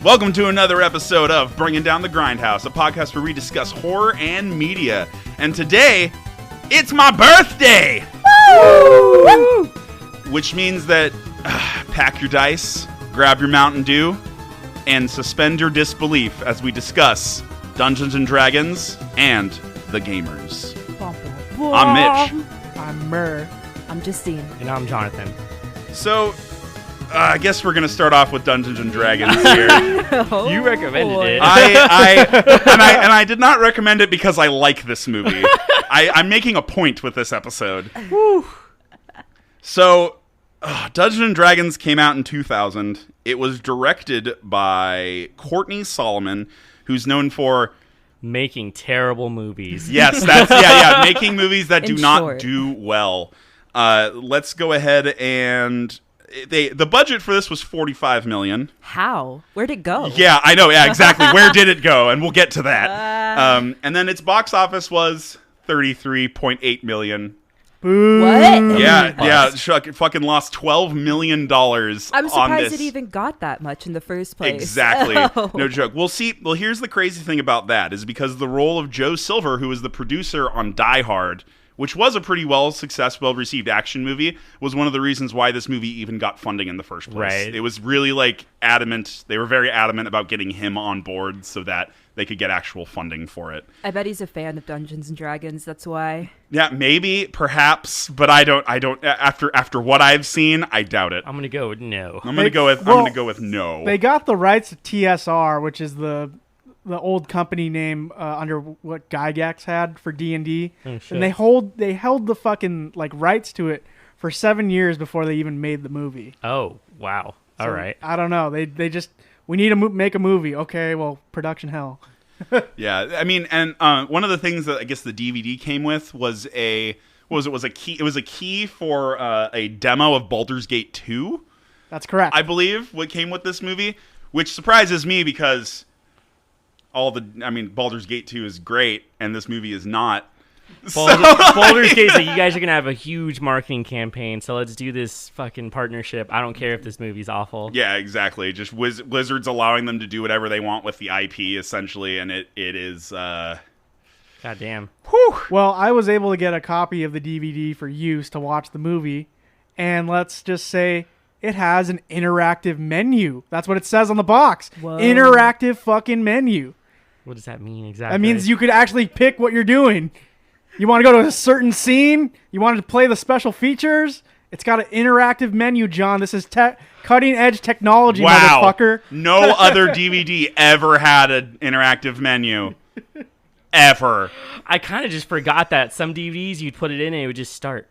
Welcome to another episode of Bringing Down the Grindhouse, a podcast where we discuss horror and media. And today, it's my birthday! Woo! Which means that pack your dice, grab your Mountain Dew, and suspend your disbelief as we discuss Dungeons & Dragons and the gamers. I'm Mitch. I'm Murr. I'm Justine. And I'm Jonathan. So, I guess we're going to start off with Dungeons & Dragons here. You recommended it. I did not recommend it because I like this movie. I'm making a point with this episode. So, Dungeons & Dragons came out in 2000. It was directed by Courtney Solomon, who's known for making terrible movies. Yes, making movies that do not do well. Let's go ahead and the budget for this was $45 million. How? Where'd it go? Yeah, I know. Yeah, exactly. Where did it go? And we'll get to that. And then its box office was $33.8 million. Boo. What? Yeah. It fucking lost $12 million. I'm surprised it even got that much in the first place. Exactly. Oh. No joke. Well, here's the crazy thing about that is because the role of Joe Silver, who was the producer on Die Hard, which was a pretty well-received action movie, was one of the reasons why this movie even got funding in the first place. Right. It was really, adamant. They were very adamant about getting him on board so that they could get actual funding for it. I bet he's a fan of Dungeons & Dragons, that's why. Yeah, maybe, perhaps, but I don't, after what I've seen, I doubt it. I'm going to go with no. I'm going to go with no. They got the rights to TSR, which is the old company name under what Gygax had for D&D, and they held the fucking rights to it for 7 years before they even made the movie. Oh, wow. All right. I don't know. They just, we need to make a movie. Okay, well, production hell. Yeah, I mean, and one of the things that I guess the DVD came with was a key. It was a key for a demo of Baldur's Gate 2. That's correct. I believe what came with this movie, which surprises me because Baldur's Gate 2 is great, and this movie is not. Baldur's Gate, you guys are going to have a huge marketing campaign, so let's do this fucking partnership. I don't care if this movie's awful. Yeah, exactly. Just Blizzard's allowing them to do whatever they want with the IP, essentially, and it is... Goddamn. Whew. Well, I was able to get a copy of the DVD for use to watch the movie, and let's just say it has an interactive menu. That's what it says on the box. Whoa. Interactive fucking menu. What does that mean exactly? That means you could actually pick what you're doing. You want to go to a certain scene? You want to play the special features? It's got an interactive menu, John. This is cutting-edge technology, motherfucker. No other DVD ever had an interactive menu. Ever. I kind of just forgot that. Some DVDs, you'd put it in and it would just start.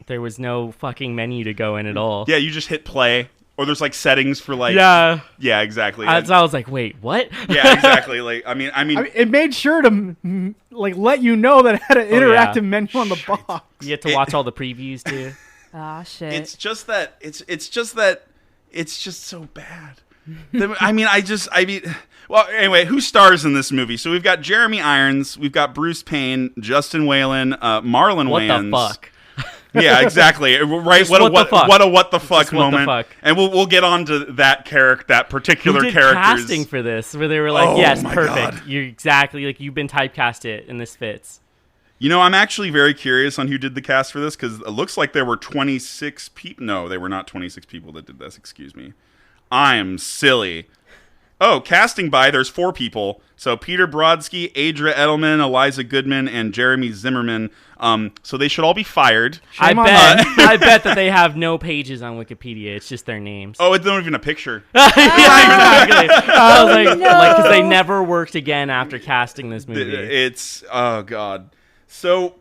There was no fucking menu to go in at all. Yeah, you just hit play. Or there's settings for Yeah, exactly. So I was like, wait, what? Yeah, exactly. I mean, it made sure to let you know that it had an interactive menu on the box. You get to watch all the previews too. Ah, shit. It's just so bad. Well, anyway, who stars in this movie? So we've got Jeremy Irons, we've got Bruce Payne, Justin Whalen, Marlon Wayans. What the fuck? Yeah, exactly. Right. What a what the fuck moment. What the fuck. And we'll get on to that particular Who did character's casting for this, where they were like, yes, my perfect. God. You're exactly you've been typecasted and this fits. You know, I'm actually very curious on who did the cast for this because it looks like there were 26 people. No, they were not 26 people that did this. Excuse me. I'm silly. Oh, casting by, there's 4 people. So Peter Brodsky, Adria Edelman, Eliza Goodman, and Jeremy Zimmerman. So they should all be fired. I bet that they have no pages on Wikipedia. It's just their names. Oh, it's not even a picture. Yeah, exactly. I was like, because they never worked again after casting this movie. It's, oh, God. So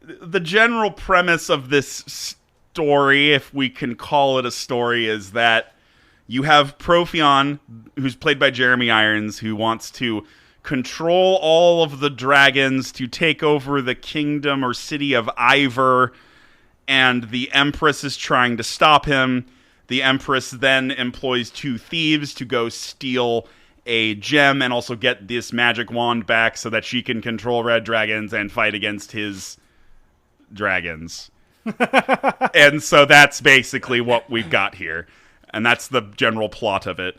the general premise of this story, if we can call it a story, is that you have Profion, who's played by Jeremy Irons, who wants to control all of the dragons to take over the kingdom or city of Ivor, and the Empress is trying to stop him. The Empress then employs 2 thieves to go steal a gem and also get this magic wand back so that she can control red dragons and fight against his dragons. And so that's basically what we've got here. And that's the general plot of it.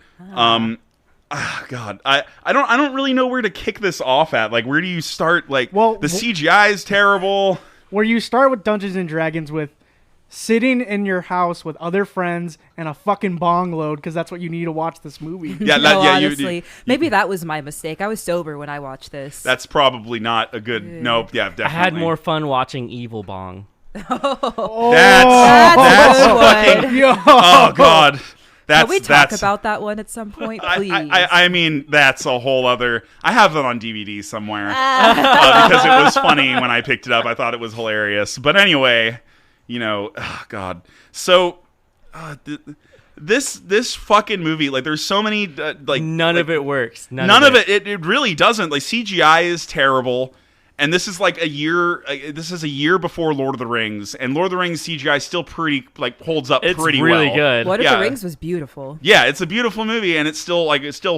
God, I don't really know where to kick this off at. Like, where do you start? Like, Well, the CGI is terrible. Where you start with Dungeons and Dragons with sitting in your house with other friends and a fucking bong load, because that's what you need to watch this movie. Yeah, honestly, maybe that was my mistake. I was sober when I watched this. That's probably not a good. Nope. Yeah, definitely. I had more fun watching Evil Bong. That's That's fucking. Yo. Oh God. Can we talk about that one at some point, please? I mean, that's a whole other. I have it on DVD somewhere because it was funny when I picked it up. I thought it was hilarious. But anyway, God. So, this fucking movie, like, there's so many none of it works. None of it. It really doesn't. Like, CGI is terrible. And this is like a year. This is a year before Lord of the Rings, and Lord of the Rings CGI still pretty holds up pretty well. It's really good. Lord of the Rings was beautiful. Yeah, it's a beautiful movie, and it still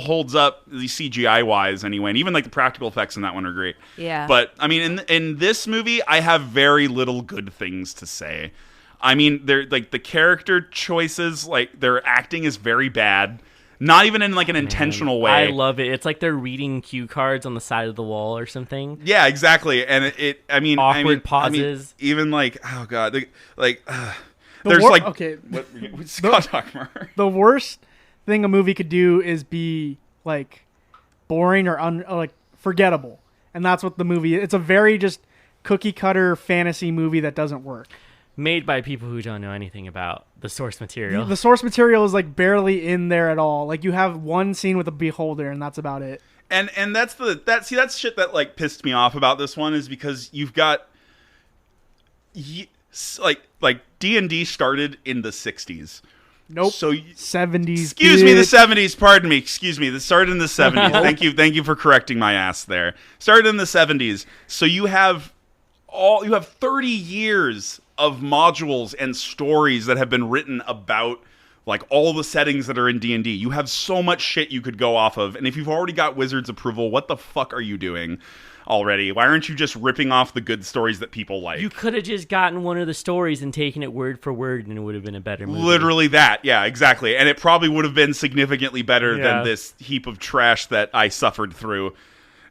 holds up the CGI wise anyway, and even like the practical effects in that one are great. Yeah. But I mean, in this movie, I have very little good things to say. I mean, they're like the character choices, like their acting is very bad. Not even in like an intentional way. I love it. It's like they're reading cue cards on the side of the wall or something. Yeah, exactly. And awkward pauses. Even like, oh God, there's okay. Scott talking about. The worst thing a movie could do is be like boring or like forgettable, and that's what the movie is. It's a very just cookie cutter fantasy movie that doesn't work. Made by people who don't know anything about the source material. The source material is like barely in there at all. Like you have one scene with a beholder, and that's about it. And that's shit that like pissed me off about this one, is because you've got like D&D started in the 60s. Nope. So 70s. Excuse me, the 70s. Pardon me. Excuse me. This started in the 70s. Thank you for correcting my ass there. Started in the 70s. So you have 30 years of modules and stories that have been written about like all the settings that are in D&D. You have so much shit you could go off of. And if you've already got Wizards approval, what the fuck are you doing already? Why aren't you just ripping off the good stories that people like? You could have just gotten one of the stories and taken it word for word, and it would have been a better movie. Literally that. Yeah, exactly. And it probably would have been significantly better than this heap of trash that I suffered through.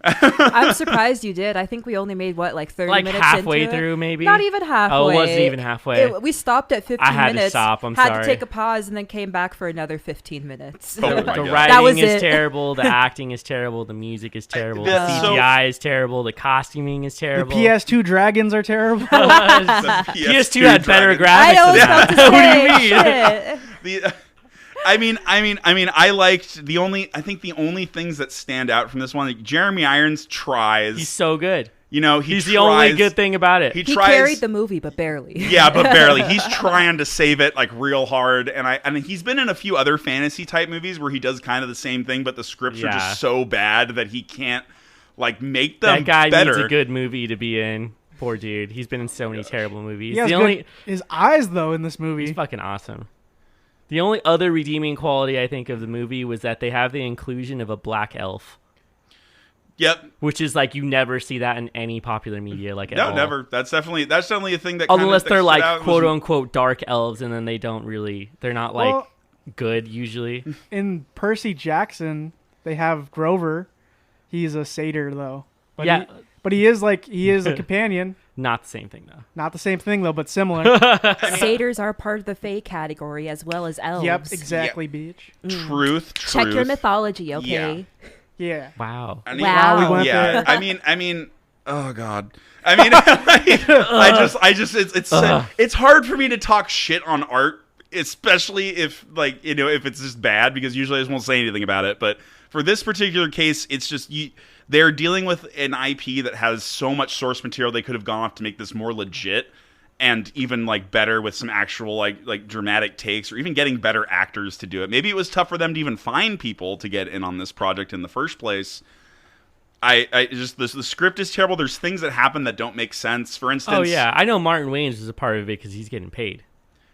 I'm surprised you did. I think we only made 30 minutes into it. Halfway through, maybe? Not even halfway. Oh, it wasn't even halfway. We stopped at 15 minutes. I had to stop. I'm sorry. sorry. Had to take a pause and then came back for another 15 minutes. Oh the writing is terrible. The acting is terrible. The music is terrible. The CGI is terrible. The costuming is terrible. The PS2 dragons are terrible. PS2 had better graphics. I was about to say, what do you mean? I liked the only things that stand out from this one. Like Jeremy Irons tries. He's so good. He's the only good thing about it. He carried the movie, but barely. Yeah, but barely. He's trying to save it like real hard, and he's been in a few other fantasy type movies where he does kind of the same thing, but the scripts are just so bad that he can't like make them better. That guy needs a good movie to be in. Poor dude. He's been in so many terrible movies. His eyes though in this movie. He's fucking awesome. The only other redeeming quality I think of the movie was that they have the inclusion of a black elf. Yep. Which is like you never see that in any popular media at all. No, never. That's definitely a thing that unless they're like quote unquote dark elves, and then they're not like good usually. In Percy Jackson, they have Grover. He's a satyr though. But he is a companion. Not the same thing though. Not the same thing though, but similar. Satyrs are part of the Fae category as well as elves. Yep, exactly, bitch. Truth. Check your mythology, okay? Yeah. Wow. Wow. We went there. I mean, oh God. I mean, it's hard for me to talk shit on art, especially if if it's just bad, because usually I just won't say anything about it. But for this particular case, it's just they're dealing with an IP that has so much source material they could have gone off to make this more legit and even like better with some actual like dramatic takes, or even getting better actors to do it. Maybe it was tough for them to even find people to get in on this project in the first place. The script is terrible. There's things that happen that don't make sense. For instance, oh yeah, I know Martin Wayans is a part of it because he's getting paid.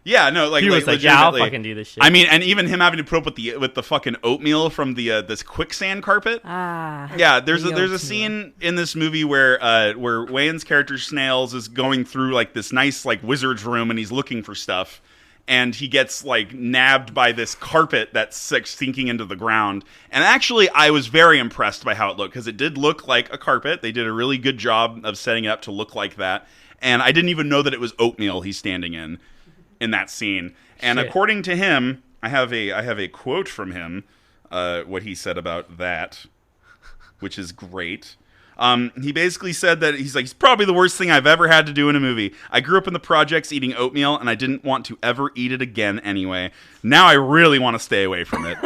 Yeah, no, he was like, yeah, I'll fucking do this shit. I mean, and even him having to put up with the fucking oatmeal from the this quicksand carpet. Yeah, there's a scene in this movie where Wayne's character Snails is going through like this nice like wizard's room, and he's looking for stuff, and he gets like nabbed by this carpet that's sinking into the ground. And actually, I was very impressed by how it looked, because it did look like a carpet. They did a really good job of setting it up to look like that. And I didn't even know that it was oatmeal he's standing in that scene. And according to him, I have a quote from him, what he said about that, which is great. He basically said that it's probably the worst thing I've ever had to do in a movie. I grew up in the projects eating oatmeal, and I didn't want to ever eat it again anyway. Now I really want to stay away from it.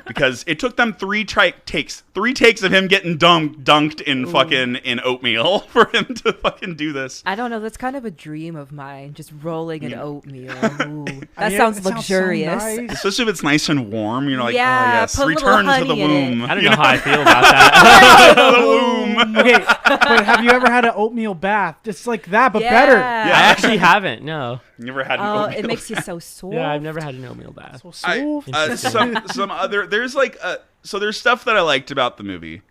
Because it took them 3 takes of him getting dunked in oatmeal for him to fucking do this. I don't know. That's kind of a dream of mine, just rolling in oatmeal. Ooh, that sounds luxurious. Sounds so nice. Especially if it's nice and warm. You're like, yeah, oh yes, put a return little to the honey in womb. I don't know how I feel about that. The womb. Okay, but have you ever had an oatmeal bath? Just like that, but better. I actually haven't. No. You never had an Oh, oatmeal it makes you so sore. Yeah, I've never had an oatmeal bath. So soft. some other there's there's stuff that I liked about the movie.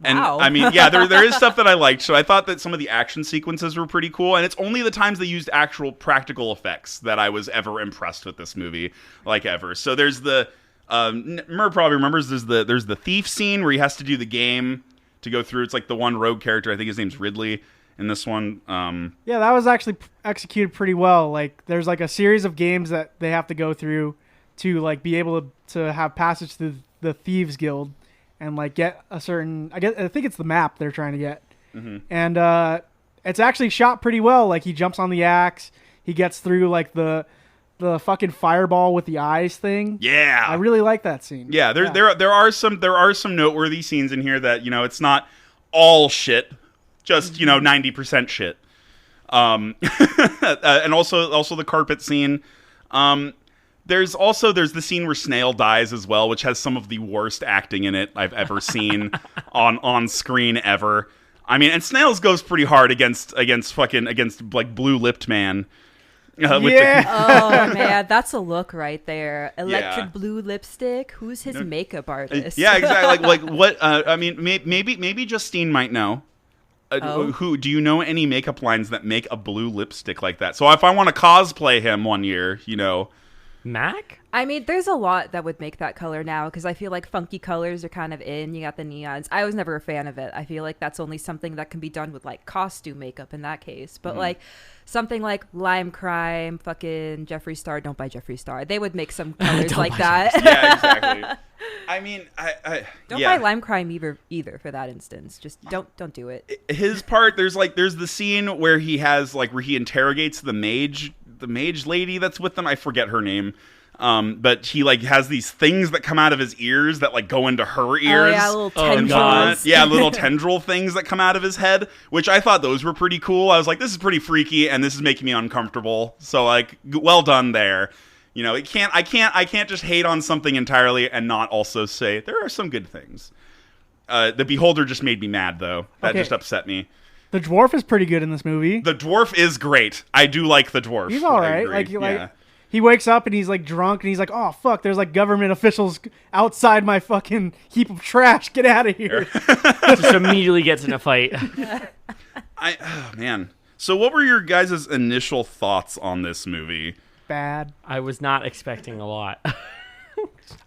And Wow. I mean, yeah, there is stuff that I liked. So I thought that some of the action sequences were pretty cool, and it's only the times they used actual practical effects that I was ever impressed with this movie, like ever. So there's the Mur probably remembers there's the thief scene where he has to do the game to go through. It's like the one rogue character, I think his name's Ridley in this one. Yeah, that was actually executed pretty well. Like, there's like a series of games that they have to go through to like be able to have passage through the Thieves Guild and like get a certain. I think it's the map they're trying to get, and it's actually shot pretty well. Like, he jumps on the axe, he gets through like the fucking fireball with the eyes thing. Yeah, I really like that scene. Yeah, there are some noteworthy scenes in here that, it's not all shit, just 90% shit. And also the carpet scene. There's the scene where Snail dies as well, which has some of the worst acting in it I've ever seen on screen ever. I mean, and Snails goes pretty hard against like blue-lipped man. Oh man, that's a look right there. Electric blue lipstick. Who's his makeup artist? Yeah, exactly. Like what? I mean, maybe Justine might know. Who do you know any makeup lines that make a blue lipstick like that? So if I want to cosplay him one year, Mac? I mean, there's a lot that would make that color now, because I feel like funky colors are kind of in. You got the neons. I was never a fan of it. I feel like that's only something that can be done with like costume makeup in that case. But like something like Lime Crime, fucking Jeffree Star, don't buy Jeffree Star. They would make some colors like that. Yeah, exactly. I mean, don't buy Lime Crime either for that instance. Just don't do it. His part, there's the scene where he interrogates the mage lady that's with them. I forget her name. But he like has these things that come out of his ears that like go into her ears. Oh yeah, little tendrils. Yeah, little tendril things that come out of his head, which I thought those were pretty cool. I was like, this is pretty freaky, and this is making me uncomfortable. So like, well done there. I can't just hate on something entirely and not also say there are some good things. The Beholder just made me mad though. That just upset me. The dwarf is pretty good in this movie. The dwarf is great. I do like the dwarf. He's all right. He wakes up and he's like drunk and he's like, oh fuck, there's like government officials outside my fucking heap of trash. Get out of here. Just immediately gets in a fight. Oh man. So what were your guys' initial thoughts on this movie? Bad. I was not expecting a lot.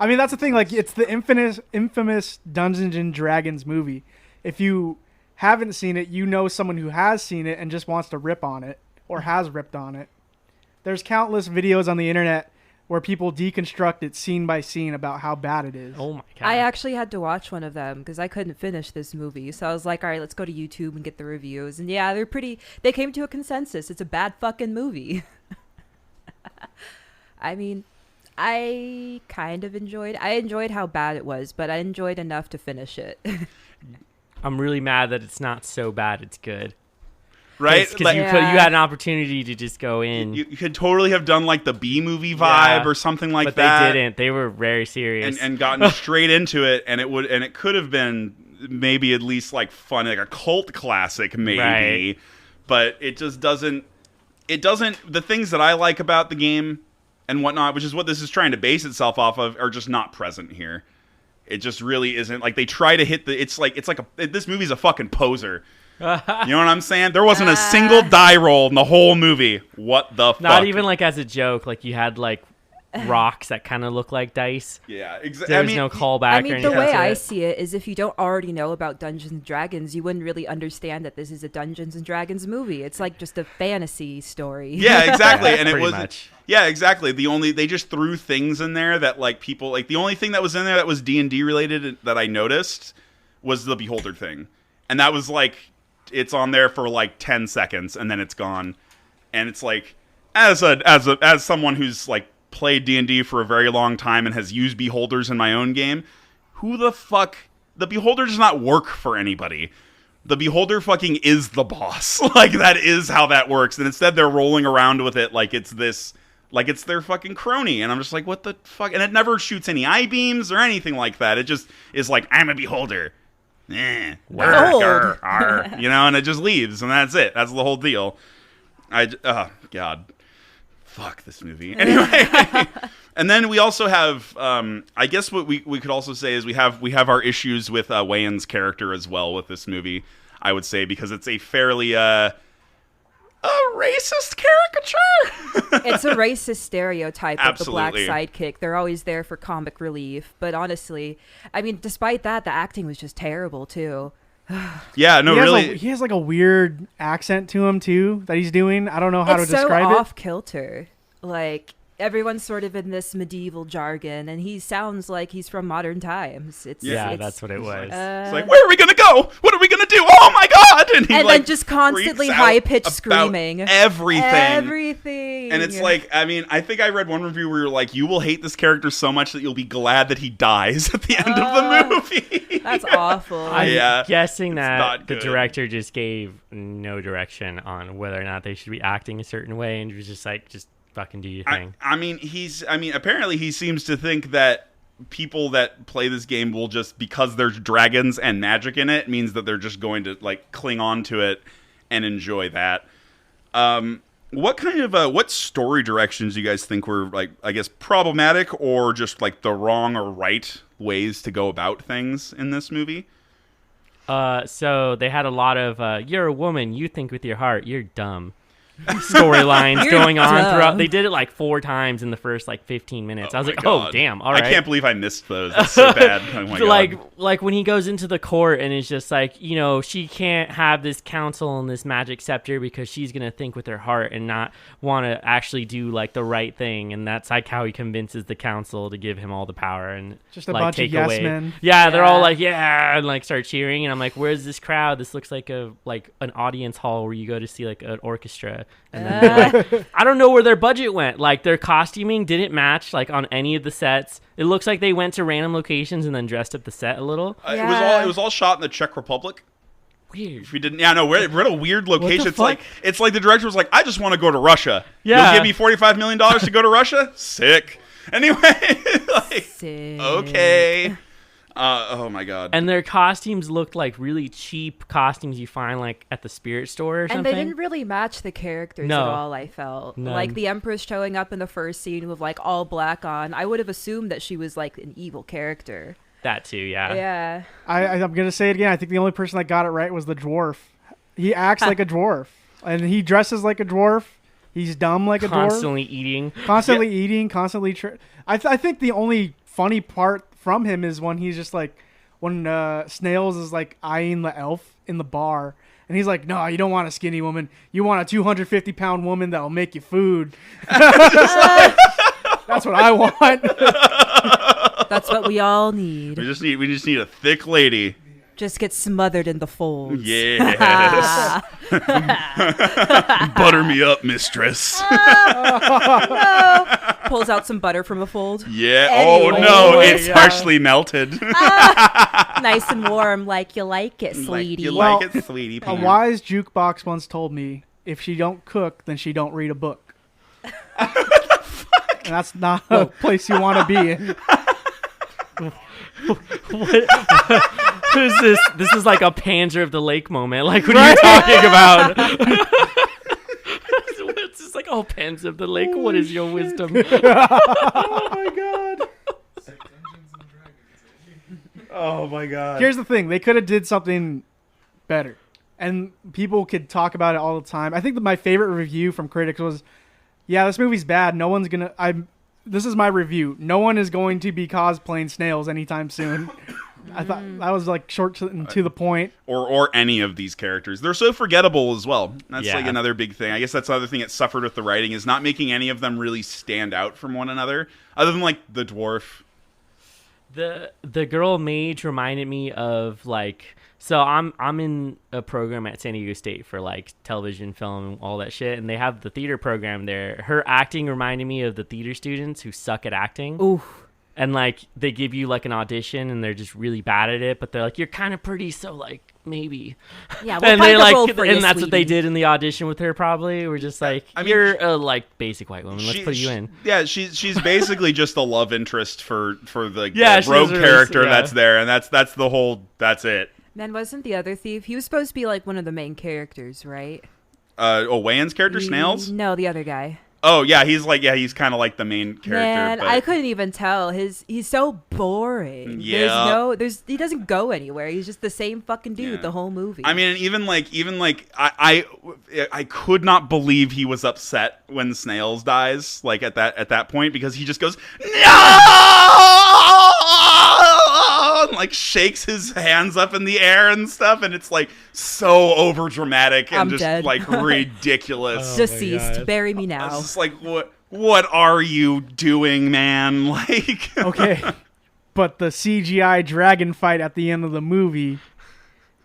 I mean, that's the thing. Like, it's the infamous Dungeons and Dragons movie. If you haven't seen it, you know someone who has seen it and just wants to rip on it or has ripped on it. There's countless videos on the internet where people deconstruct it scene by scene about how bad it is. Oh my god. I actually had to watch one of them because I couldn't finish this movie. So I was like, all right, let's go to YouTube and get the reviews. And yeah, they came to a consensus. It's a bad fucking movie. I mean, I kind of enjoyed how bad it was, but I enjoyed enough to finish it. I'm really mad that it's not so bad it's good. Right? Because you had an opportunity to just go in. You could totally have done like the B-movie vibe or something like that. But they didn't. They were very serious. And gotten straight into it, and it could have been maybe at least like fun, like a cult classic maybe. Right. But it just doesn't... The things that I like about the game and whatnot, which is what this is trying to base itself off of, are just not present here. It just really isn't. Like, they try to hit this movie's a fucking poser. You know what I'm saying? There wasn't a single die roll in the whole movie. What the fuck? Not even like as a joke. Like you had like rocks that kind of look like dice. Yeah, exactly. There's no callback. I mean, or the anything way to I it. see it is if you don't already know about Dungeons and Dragons, you wouldn't really understand that this is a Dungeons and Dragons movie. It's like just a fantasy story. Yeah, exactly. And it pretty was much. Yeah, exactly. They just threw things in there that like people like the only thing that was in there that was D&D related that I noticed was the Beholder thing. And that was like it's on there for like 10 seconds and then it's gone. And it's like as someone who's like played D&D for a very long time and has used beholders in my own game, who the fuck... The beholder does not work for anybody. The beholder fucking is the boss. Like, that is how that works. And instead they're rolling around with it like it's this... Like, it's their fucking crony. And I'm just like, what the fuck? And it never shoots any eye-beams or anything like that. It just is like, I'm a beholder. Behold. You know, and it just leaves. And that's it. That's the whole deal. Oh, God. Fuck this movie. Anyway, and then we also have, I guess what we could also say is we have our issues with Wayan's character as well with this movie. I would say because it's a fairly a racist caricature. It's a racist stereotype of the black Absolutely. sidekick. They're always there for comic relief, but honestly, I mean, despite that, the acting was just terrible too. Yeah, no, really. He has like a weird accent to him too that he's doing. I don't know how to describe so it. off kilter. Like everyone's sort of in this medieval jargon, and he sounds like he's from modern times. Yeah, that's what it was. It's like, where are we gonna go? What are we gonna do? Oh my god! And he and like then just constantly freaks out high-pitched about screaming. Everything. And it's like, I mean, I think I read one review where you're like, you will hate this character so much that you'll be glad that he dies at the end of the movie. That's awful. I'm guessing that not the good. director just gave no direction on whether or not they should be acting a certain way and was just like, just fucking do your thing. I mean, apparently he seems to think that people that play this game will just, because there's dragons and magic in it, means that they're just going to like cling on to it and enjoy that. What kind of what story directions do you guys think were like, I guess, problematic or just like the wrong or right ways to go about things in this movie? So they had a lot of you're a woman, you think with your heart, you're dumb storylines going on throughout. They did it like 4 times in the first like 15 minutes. I was like, God. oh damn, all right. I can't believe I missed those. That's so bad. Oh my God. Like when he goes into the court and it's just like, you know, she can't have this council and this magic scepter because she's gonna think with her heart and not want to actually do like the right thing, and that's like how he convinces the council to give him all the power and Just a like, bunch take of yes away. men. Yeah, they're all Yeah. like yeah, and like start cheering, and I'm like, where's this crowd? This looks like an audience hall where you go to see like an orchestra. And then they're like, I don't know where their budget went. Like their costuming didn't match like on any of the sets. It looks like they went to random locations and then dressed up the set a little. Yeah. It was all shot in the Czech Republic. Weird. If we didn't, yeah, no, we're at a weird location. fuck? It's like the director was like, I just want to go to Russia. Yeah. You'll give me $45 million to go to Russia? Sick. Anyway, like, Sick. okay. Oh my God. And their costumes looked like really cheap costumes you find like at the spirit store or And something. they didn't really match the characters No. at all, I felt. None. Like the Empress showing up in the first scene with like all black on. I would have assumed that she was like an evil character. That too, yeah. Yeah. I'm gonna say it again. I think the only person that got it right was the dwarf. He acts like a dwarf, and he dresses like a dwarf. He's dumb like a dwarf. Constantly eating. Constantly eating. Constantly. I think the only funny part from him is when he's just like when Snails is like eyeing the elf in the bar, and he's like, "No, you don't want a skinny woman. You want a 250-pound woman that'll make you food." That's what I want. That's what we all need. we just need a thick lady. Just get smothered in the folds. Yes. Butter me up, mistress. Pulls out some butter from a fold. Yeah. Anyway. Oh no, Yeah. it's partially melted. Nice and warm, like you like it, Like sweetie. you Well, like it, sweetie. A wise jukebox once told me, "If she don't cook, then she don't read a book." And that's not a place you want to be in. What is this? This is like a Panzer of the Lake moment. Like, what are you talking about? It's just like, oh, Panzer of the Lake, what is your wisdom? Oh my god. Oh my God. Here's the thing: they could have did something better. and people could talk about it all the time. I think that my favorite review from critics was, "Yeah, this movie's bad. No one's gonna. This is my review. No one is going to be cosplaying snails anytime soon." I thought that was like short and to the point. Or any of these characters. They're so forgettable as well. That's Yeah. like another big thing. I guess that's another thing that suffered with the writing, is not making any of them really stand out from one another. Other than like the dwarf. The girl mage reminded me of like, so I'm in a program at San Diego State for like television, film, all that shit, and they have the theater program there. Her acting reminded me of the theater students who suck at acting. Ooh. And like they give you like an audition and they're just really bad at it, but they're like, you're kind of pretty, so like maybe. Yeah, we'll And find they the like, role for you, and that's what they sweetie. did in the audition with her. Probably we're just like, I mean, you're a like basic white woman. Let's put you in. Yeah, she's basically just a love interest for the Yeah, she rogue doesn't really- character yeah. that's there, and that's the whole. That's it. Man, wasn't the other thief? He was supposed to be like one of the main characters, right? Wayne's character, Snails. No, the other guy. Oh yeah, he's kind of like the main character. Man, but I couldn't even tell. He's so boring. Yeah. He doesn't go anywhere. He's just the same fucking dude Yeah. the whole movie. I mean, even like I could not believe he was upset when Snails dies. Like at that point, because he just goes no, and like shakes his hands up in the air and stuff, and it's like so over dramatic and I'm just dead. like ridiculous. Deceased. Bury me I now. was just like, what are you doing, man? Like, Okay, but the CGI dragon fight at the end of the movie,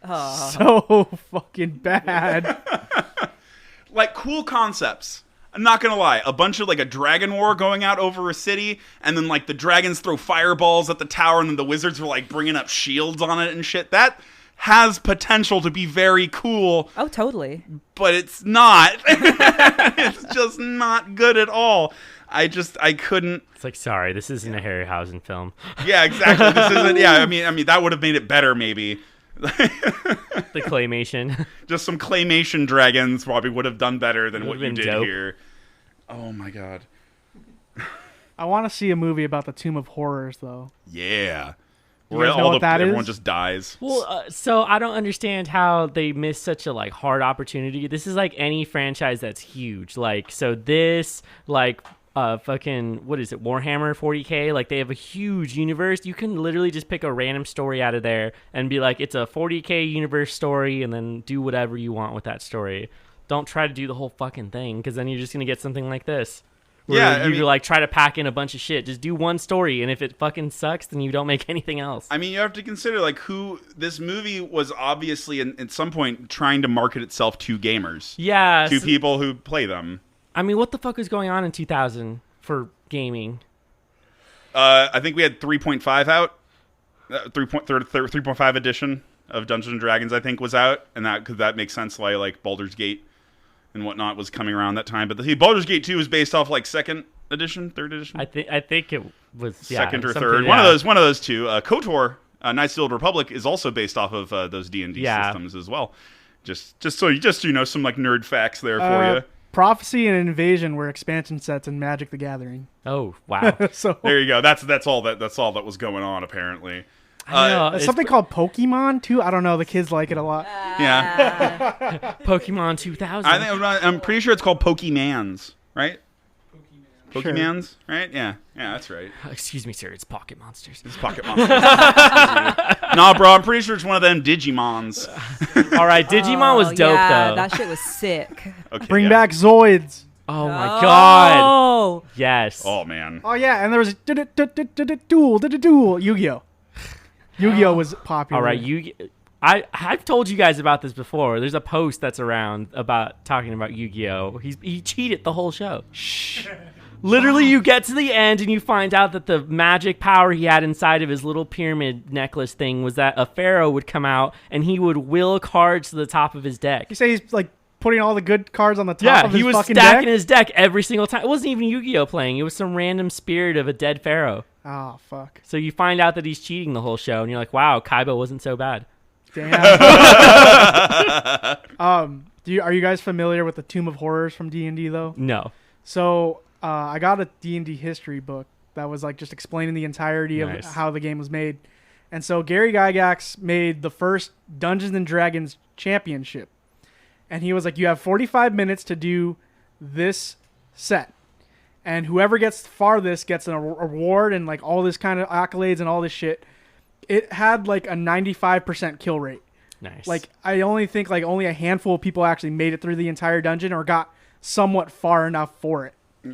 so fucking bad. like cool concepts. I'm not gonna lie, a bunch of like a dragon war going out over a city, and then like the dragons throw fireballs at the tower, and then the wizards were like bringing up shields on it and shit. That has potential to be very cool, Oh, totally. but it's not. It's just not good at all. I couldn't. It's like, sorry, this isn't a Harryhausen film. Yeah, exactly. This isn't. Yeah, I mean that would have made it better maybe. The claymation. Just some claymation dragons probably would have done better than what Would've you been did dope. here. Oh my god. I want to see a movie about the Tomb of Horrors, though. Yeah. You Where guys know what that everyone is? just dies. Well, so I don't understand how they missed such a like hard opportunity. This is like any franchise that's huge. Like, so this like fucking, what is it, Warhammer 40K? Like, they have a huge universe. You can literally just pick a random story out of there and be like, it's a 40K universe story, and then do whatever you want with that story. Don't try to do the whole fucking thing, because then you're just gonna get something like this. Yeah, You like try to pack in a bunch of shit. Just do one story, and if it fucking sucks, then you don't make anything else. I mean, you have to consider like who this movie was obviously at some point trying to market itself to gamers, Yeah. to people who play them. I mean, what the fuck was going on in 2000 for gaming? I think we had 3.5 out, 3.5 edition of Dungeons and Dragons. I think was out, and that makes sense why like Baldur's Gate and whatnot was coming around that time. But Baldur's Gate 2 is based off like second edition, third edition. I think it was Second or something- third, yeah. one of those two. KOTOR, Knights of the Old Republic, is also based off of those D&D Yeah. systems as well. Just so you know some like nerd facts there for you. Prophecy and Invasion were expansion sets in Magic the Gathering. Oh wow! So There you go. That's all that was going on apparently. I know, there's it's something called Pokemon too. I don't know. The kids like it a lot. Yeah, Pokemon 2000. I'm pretty sure it's called Pokemans, right? Sure. Pokemans, right? Yeah, that's right. Excuse me, sir. It's Pocket Monsters. It's Pocket Monsters. Nah, bro, I'm pretty sure it's one of them Digimons. All right, Digimon was dope yeah, though. that shit was sick. Okay, Bring yeah. back Zoids. Oh my god! Oh, Yes. Oh man. Oh yeah, and there was duel. Yu-Gi-Oh. Yu-Gi-Oh was popular. All right, I've told you guys about this before. There's a post that's around about talking about Yu-Gi-Oh. He cheated the whole show. Shh. Literally, you get to the end and you find out that the magic power he had inside of his little pyramid necklace thing was that a pharaoh would come out and he would will cards to the top of his deck. You say he's like putting all the good cards on the top Yeah, of his he was fucking stacking deck? his deck every single time. It wasn't even Yu-Gi-Oh playing. It was some random spirit of a dead pharaoh. Oh fuck. So you find out that he's cheating the whole show, and you're like, wow, Kaiba wasn't so bad. Damn. Are you guys familiar with the Tomb of Horrors from D&D though? No. So I got a D&D history book that was like just explaining the entirety Nice. of how the game was made. And so Gary Gygax made the first Dungeons and Dragons championship. And he was like, you have 45 minutes to do this set. And whoever gets farthest gets an award and like all this kind of accolades and all this shit. It had like a 95% kill rate. Nice. Like I only think like only a handful of people actually made it through the entire dungeon or got somewhat far enough for it.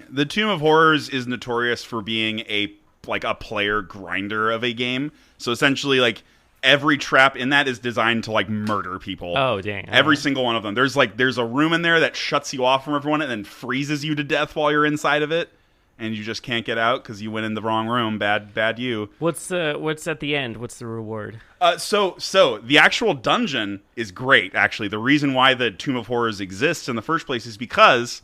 The Tomb of Horrors is notorious for being a player grinder of a game. So essentially, like, every trap in that is designed to like murder people. Oh, dang. Every single one of them. There's a room in there that shuts you off from everyone and then freezes you to death while you're inside of it, and you just can't get out because you went in the wrong room. Bad you. What's at the end? What's the reward? So the actual dungeon is great. Actually, the reason why the Tomb of Horrors exists in the first place is because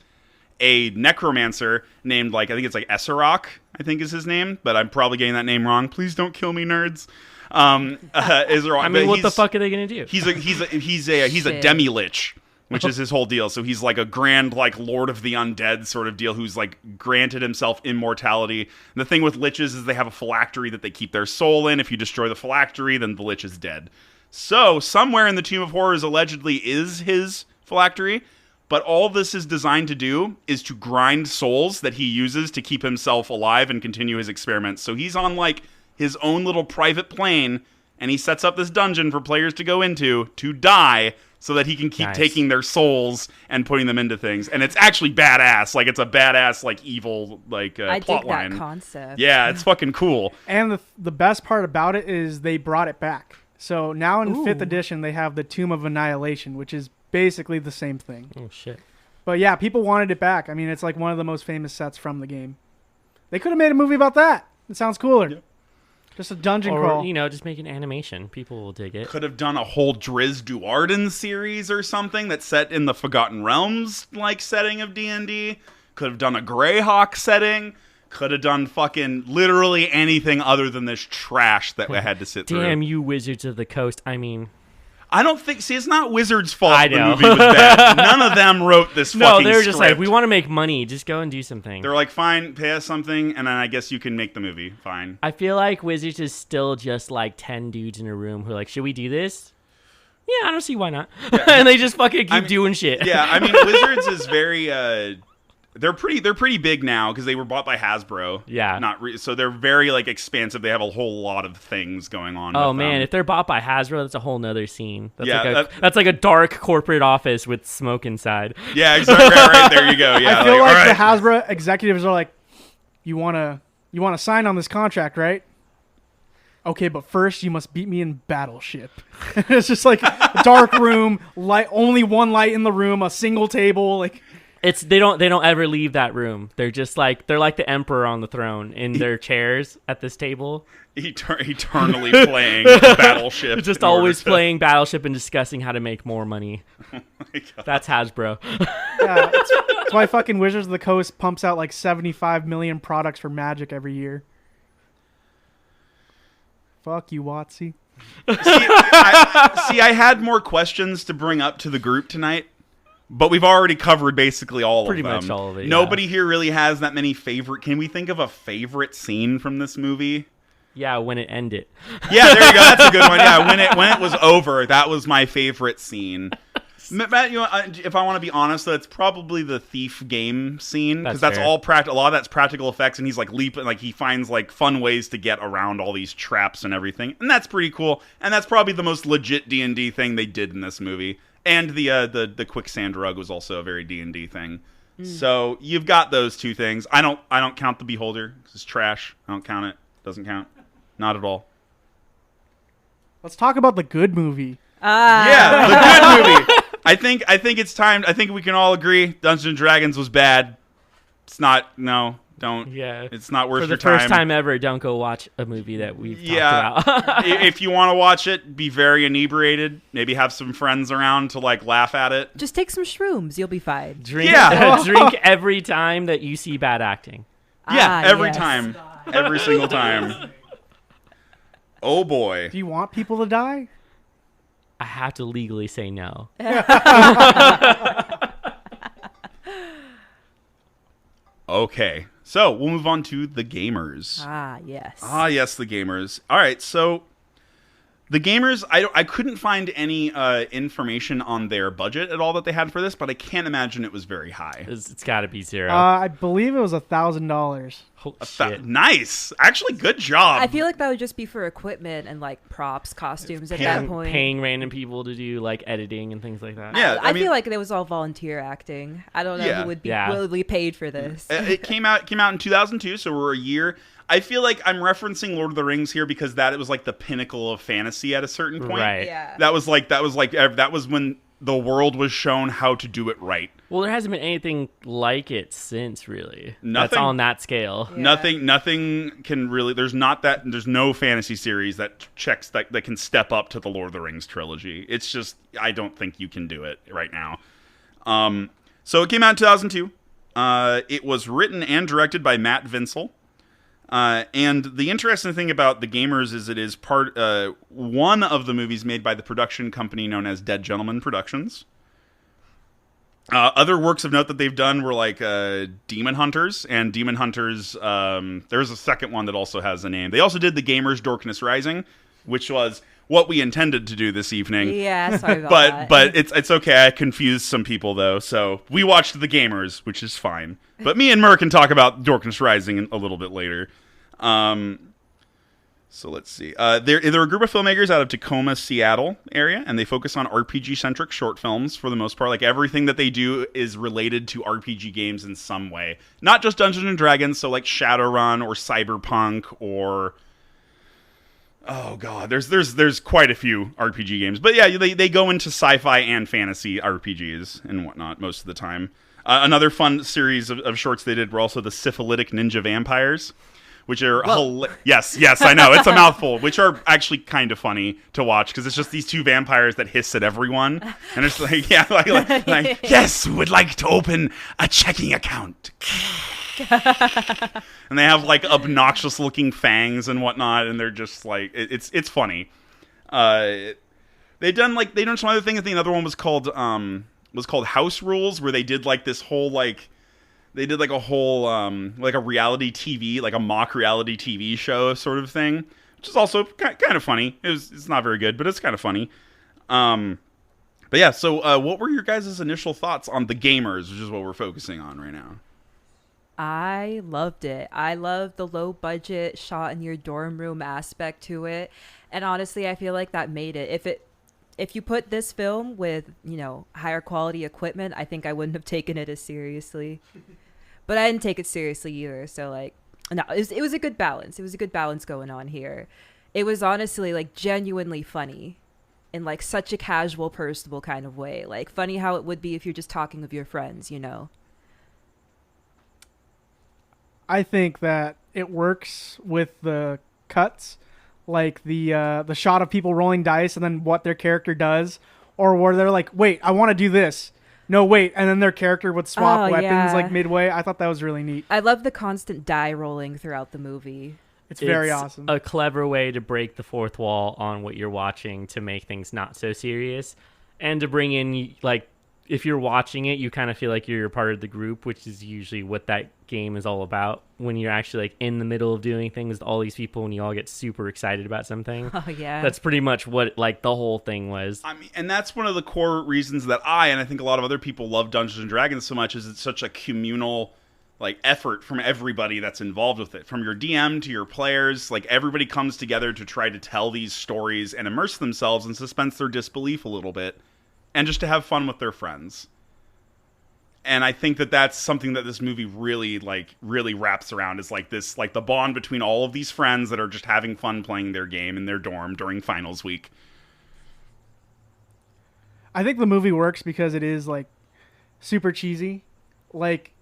a necromancer named, like, I think it's like Esserok, I think is his name, but I'm probably getting that name wrong. Please don't kill me, nerds. I mean, what the fuck are they gonna do? He's a demi-lich, which is his whole deal. So he's like a grand, like, Lord of the Undead sort of deal who's like granted himself immortality. And the thing with liches is they have a phylactery that they keep their soul in. If you destroy the phylactery, then the lich is dead. So somewhere in the Tomb of Horrors allegedly is his phylactery. But all this is designed to do is to grind souls that he uses to keep himself alive and continue his experiments. So he's on, like, his own little private plane, and he sets up this dungeon for players to go into to die so that he can keep taking their souls and putting them into things. And it's actually badass. Like, it's a badass, like, evil, like, I plot dig line. that concept. Yeah, it's fucking cool. And the best part about it is they brought it back. So now in 5th edition, they have the Tomb of Annihilation, which is basically the same thing. Oh, shit. But yeah, people wanted it back. I mean, it's like one of the most famous sets from the game. They could have made a movie about that. It sounds cooler. Yeah. Just a dungeon crawl. Or, just make an animation. People will dig it. Could have done a whole Driz Duarden series or something that's set in the Forgotten Realms, like, setting of D&D. Could have done a Greyhawk setting. Could have done fucking literally anything other than this trash that we had to sit through. Damn you, Wizards of the Coast. I mean... I don't think... See, it's not Wizards' fault I know. the movie was bad. None of them wrote this fucking No, they were just script. like, we want to make money. Just go and do something. They're like, fine, pay us something, and then I guess you can make the movie. Fine. I feel like Wizards is still just like 10 dudes in a room who are like, should we do this? Yeah, I don't see why not. Yeah. And they just fucking keep doing shit. Yeah, I mean, Wizards is very... They're pretty big now because they were bought by Hasbro. Yeah. So they're very, like, expansive. They have a whole lot of things going on. Oh, man. If they're bought by Hasbro, that's a whole nother scene. That's yeah, that's like a dark corporate office with smoke inside. Yeah, exactly. Right, there you go. Yeah, I feel like the Hasbro executives are like, you wanna sign on this contract, right? Okay, but first you must beat me in Battleship. It's just like a dark room, only one light in the room, a single table, like... They don't ever leave that room. They're just like the emperor on the throne in their chairs at this table. Eternally playing Battleship. Just always playing Battleship and discussing how to make more money. Oh my God. That's Hasbro. Yeah, that's why fucking Wizards of the Coast pumps out like 75 million products for Magic every year. Fuck you, Watsy. I had more questions to bring up to the group tonight. But we've already covered basically all of them. Pretty much all of it, Nobody here really has that many favorite... Can we think of a favorite scene from this movie? Yeah, when it ended. Yeah, there you go. That's a good one. Yeah, when it was over, that was my favorite scene. Matt, if I want to be honest, though, it's probably the thief game scene because that's all a lot of that's practical effects, and he's like leaping, like he finds like fun ways to get around all these traps and everything, and that's pretty cool. And that's probably the most legit D&D thing they did in this movie. And the quicksand rug was also a very D&D thing. So you've got those two things. I don't count the Beholder because it's trash. I don't count it. Doesn't count. Not at all. Let's talk about the good movie. Yeah, the good movie. I think it's time. I think we can all agree Dungeons and Dragons was bad. It's not. No. Don't. Yeah. It's not worth your time. For the first time ever, don't go watch a movie that we've talked about. If you want to watch it, be very inebriated. Maybe have some friends around to like laugh at it. Just take some shrooms. You'll be fine. Drink every time that you see bad acting. Yeah, every time. Every single time. Oh, boy. Do you want people to die? I have to legally say no. Okay. So, we'll move on to the gamers. Ah, yes. Ah, yes, the gamers. All right, so The Gamers, I couldn't find any information on their budget at all that they had for this, but I can't imagine it was very high. It's got to be zero. I believe it was $1,000. Holy shit. Nice. Actually, good job. I feel like that would just be for equipment and like props, costumes at that point. Paying random people to do like editing and things like that. Yeah, I feel like it was all volunteer acting. I don't know who would be willingly paid for this. It came out in 2002, so we're a year. I feel like I'm referencing Lord of the Rings here because it was like the pinnacle of fantasy at a certain point. Right. Yeah. That was when the world was shown how to do it right. Well, there hasn't been anything like it since, really. Nothing. That's on that scale. Yeah. Nothing can really. There's no fantasy series that can step up to the Lord of the Rings trilogy. It's just, I don't think you can do it right now. So it came out in 2002. It was written and directed by Matt Vinsel. And the interesting thing about The Gamers is it is one of the movies made by the production company known as Dead Gentleman Productions. Other works of note that they've done were like Demon Hunters, and Demon Hunters, there's a second one that also has a name. They also did The Gamers Darkness Rising, which was what we intended to do this evening. Yeah, sorry about that. But it's okay. I confused some people, though. So we watched The Gamers, which is fine. But me and Mer can talk about Darkness Rising a little bit later. So let's see. They're a group of filmmakers out of Tacoma, Seattle area, and they focus on RPG-centric short films for the most part. Like, everything that they do is related to RPG games in some way. Not just Dungeons and Dragons, so like Shadowrun or Cyberpunk or... Oh god, there's quite a few RPG games. But yeah, they go into sci-fi and fantasy RPGs and whatnot most of the time. Another fun series of shorts they did were also the Syphilitic Ninja Vampires, which are yes, I know, it's a mouthful, which are actually kind of funny to watch because it's just these two vampires that hiss at everyone, and it's like, yeah, like yes, would like to open a checking account. And they have like obnoxious looking fangs and whatnot, and they're just like it's funny. They've done some other things. I think another one was called House Rules, where they did like this whole like a whole like a reality TV, like a mock reality TV show sort of thing, which is also kind of funny. It's not very good, but it's kind of funny. But yeah, so what were your guys' initial thoughts on The Gamers, which is what we're focusing on right now? I loved it. I loved the low budget shot in your dorm room aspect to it. And honestly, I feel like that made it. If you put this film with, higher quality equipment, I think I wouldn't have taken it as seriously. But I didn't take it seriously either. So no, it was a good balance. It was a good balance going on here. It was honestly like genuinely funny in like such a casual, personable kind of way. Like funny how it would be if you're just talking with your friends, I think that it works with the cuts, like the shot of people rolling dice and then what their character does, or where they're like, wait, I want to do this. No, wait, and then their character would swap weapons like midway. I thought that was really neat. I love the constant die rolling throughout the movie. It's very awesome. A clever way to break the fourth wall on what you're watching to make things not so serious, and to bring in like, if you're watching it, you kind of feel like you're part of the group, which is usually what that game is all about. When you're actually like in the middle of doing things with all these people and you all get super excited about something. Oh yeah. That's pretty much what like the whole thing was. I mean, and that's one of the core reasons that and I think a lot of other people love Dungeons and Dragons so much, is it's such a communal like effort from everybody that's involved with it. From your DM to your players, like everybody comes together to try to tell these stories and immerse themselves and suspend their disbelief a little bit. And just to have fun with their friends. And I think that that's something that this movie really wraps around, is like this, like the bond between all of these friends that are just having fun playing their game in their dorm during finals week. I think the movie works because it is like super cheesy. Like,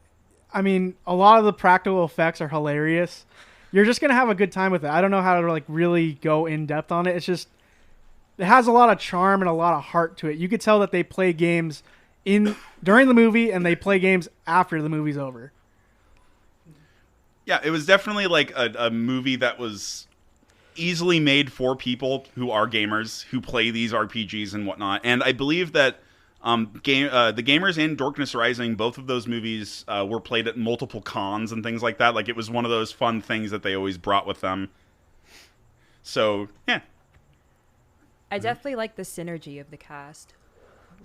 I mean, a lot of the practical effects are hilarious. You're just going to have a good time with it. I don't know how to like really go in depth on it. It's just, it has a lot of charm and a lot of heart to it. You could tell that they play games during the movie and they play games after the movie's over. Yeah, it was definitely like a movie that was easily made for people who are gamers, who play these RPGs and whatnot. And I believe that The Gamers and Darkness Rising, both of those movies were played at multiple cons and things like that. Like, it was one of those fun things that they always brought with them. So, yeah. I definitely like the synergy of the cast.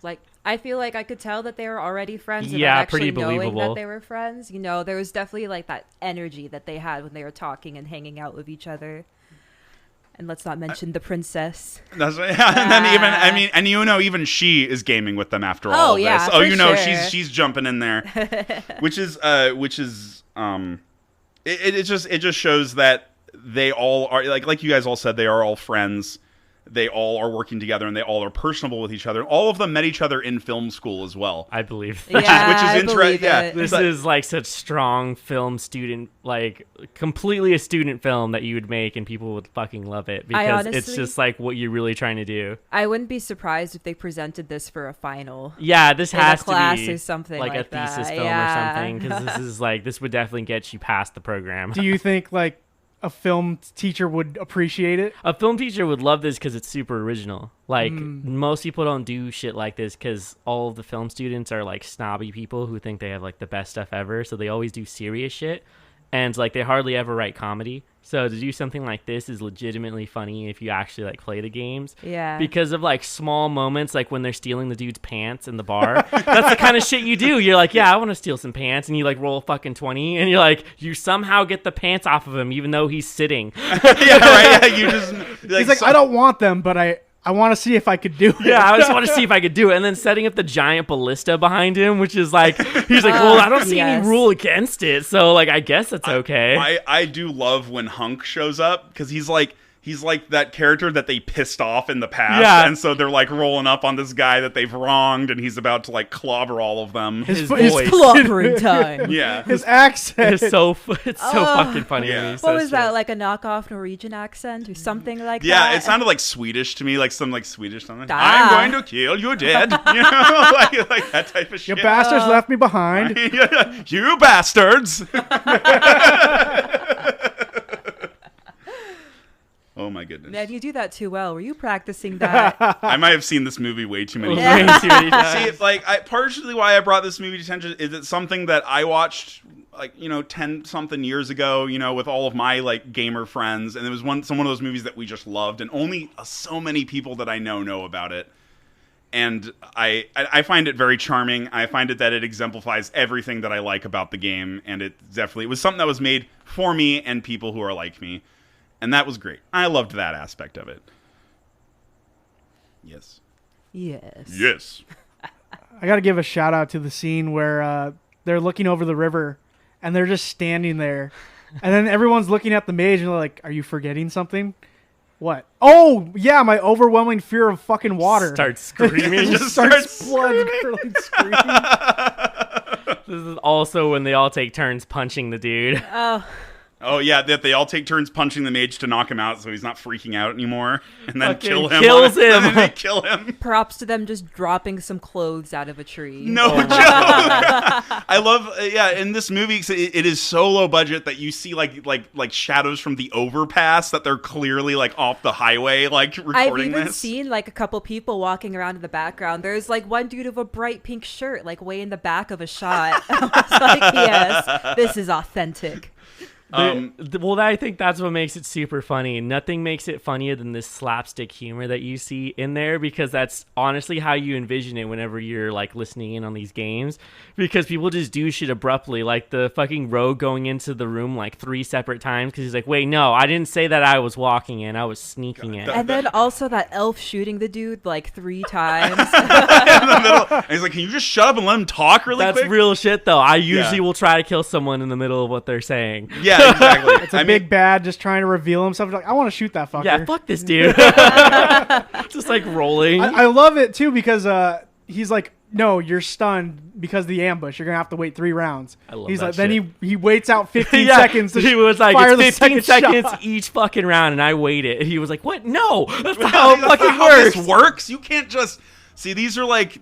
Like, I feel like I could tell that they were already friends without actually knowing believable. that they were friends. You know, there was definitely like that energy that they had when they were talking and hanging out with each other. And let's not mention the princess. That's right. And then even she is gaming with them after all of this. Oh, sure. she's jumping in there, which is it just shows that they all are like you guys all said, they are all friends. They all are working together, and they all are personable with each other. All of them met each other in film school as well. I believe that. Which is interesting. Yeah, this is like such strong film student, like completely a student film that you would make, and people would fucking love it because it's just like what you're really trying to do. I wouldn't be surprised if they presented this for a final. Yeah, this has to be or something like a that. thesis film or something, because this would definitely get you past the program. Do you think like a film teacher would appreciate it? A film teacher would love this because it's super original. Like, most people don't do shit like this because all of the film students are like snobby people who think they have like the best stuff ever. So they always do serious shit. And like they hardly ever write comedy. So to do something like this is legitimately funny if you actually like play the games. Yeah. Because of like small moments, like when they're stealing the dude's pants in the bar. That's the kind of shit you do. You're like, yeah, I want to steal some pants, and you like roll a fucking 20, and you're like, you somehow get the pants off of him even though he's sitting. Yeah, right. Yeah, you just he's like, I don't want them, but I want to see if I could do it. Yeah, I just want to see if I could do it. And then setting up the giant ballista behind him, which is like, he's like, well, I don't see any rule against it. So, like, I guess it's okay. I do love when Hunk shows up because he's like that character that they pissed off in the past. Yeah. And so they're like rolling up on this guy that they've wronged, and he's about to like clobber all of them. His voice. Clobbering time. Yeah. His accent. It's so fucking funny. Yeah. What was that, like a knockoff Norwegian accent or something like that? Yeah, it sounded like Swedish to me, like some like Swedish something. I'm going to kill you dead. You know, like that type of shit. You bastards left me behind. You bastards. Oh my goodness. Man, you do that too well. Were you practicing that? I might have seen this movie way too many Yeah. times. See, like, partially why I brought this movie to attention is it's something that I watched, like, 10-something years ago, with all of my, like, gamer friends. And it was one of those movies that we just loved. And only so many people that I know about it. And I find it very charming. I find it that it exemplifies everything that I like about the game. And it was something that was made for me and people who are like me. And that was great. I loved that aspect of it. Yes. Yes. I got to give a shout out to the scene where they're looking over the river and they're just standing there. And then everyone's looking at the mage and they're like, are you forgetting something? What? Oh, yeah, my overwhelming fear of fucking water. Starts screaming. Just starts blood curdling screaming. This is also when they all take turns punching the dude. Oh, yeah, that they all take turns punching the mage to knock him out so he's not freaking out anymore. And then Fucking kill him. kills him. And then they kill him. Props to them just dropping some clothes out of a tree. No joke. I love, in this movie, it is so low budget that you see like shadows from the overpass that they're clearly like off the highway, like recording I've even this. seen like a couple people walking around in the background. There's like one dude with a bright pink shirt, like way in the back of a shot. I was like, yes, this is authentic. Well, I think that's what makes it super funny. Nothing makes it funnier than this slapstick humor that you see in there, because that's honestly how you envision it whenever you're like listening in on these games, because people just do shit abruptly, like the fucking rogue going into the room like 3 separate times because he's like, wait, no, I didn't say that I was walking in, I was sneaking in. And then also that elf shooting the dude like 3 times. In the middle. And he's like, can you just shut up and let him talk really quick? That's real shit though. I usually will try to kill someone in the middle of what they're saying. Yeah, exactly. It's a big bad just trying to reveal himself. Like, I want to shoot that fucker. Yeah, fuck this dude. Just like rolling. I love it too because he's like, no, you're stunned because of the ambush. You're gonna have to wait 3 rounds. I love He's that like, shit. then he waits out 15 seconds. To he was like, fire it's 15 the seconds shot. each fucking round, and I waited. He was like, what? No, that's not How how it fucking how works. this works. You can't just see. These are like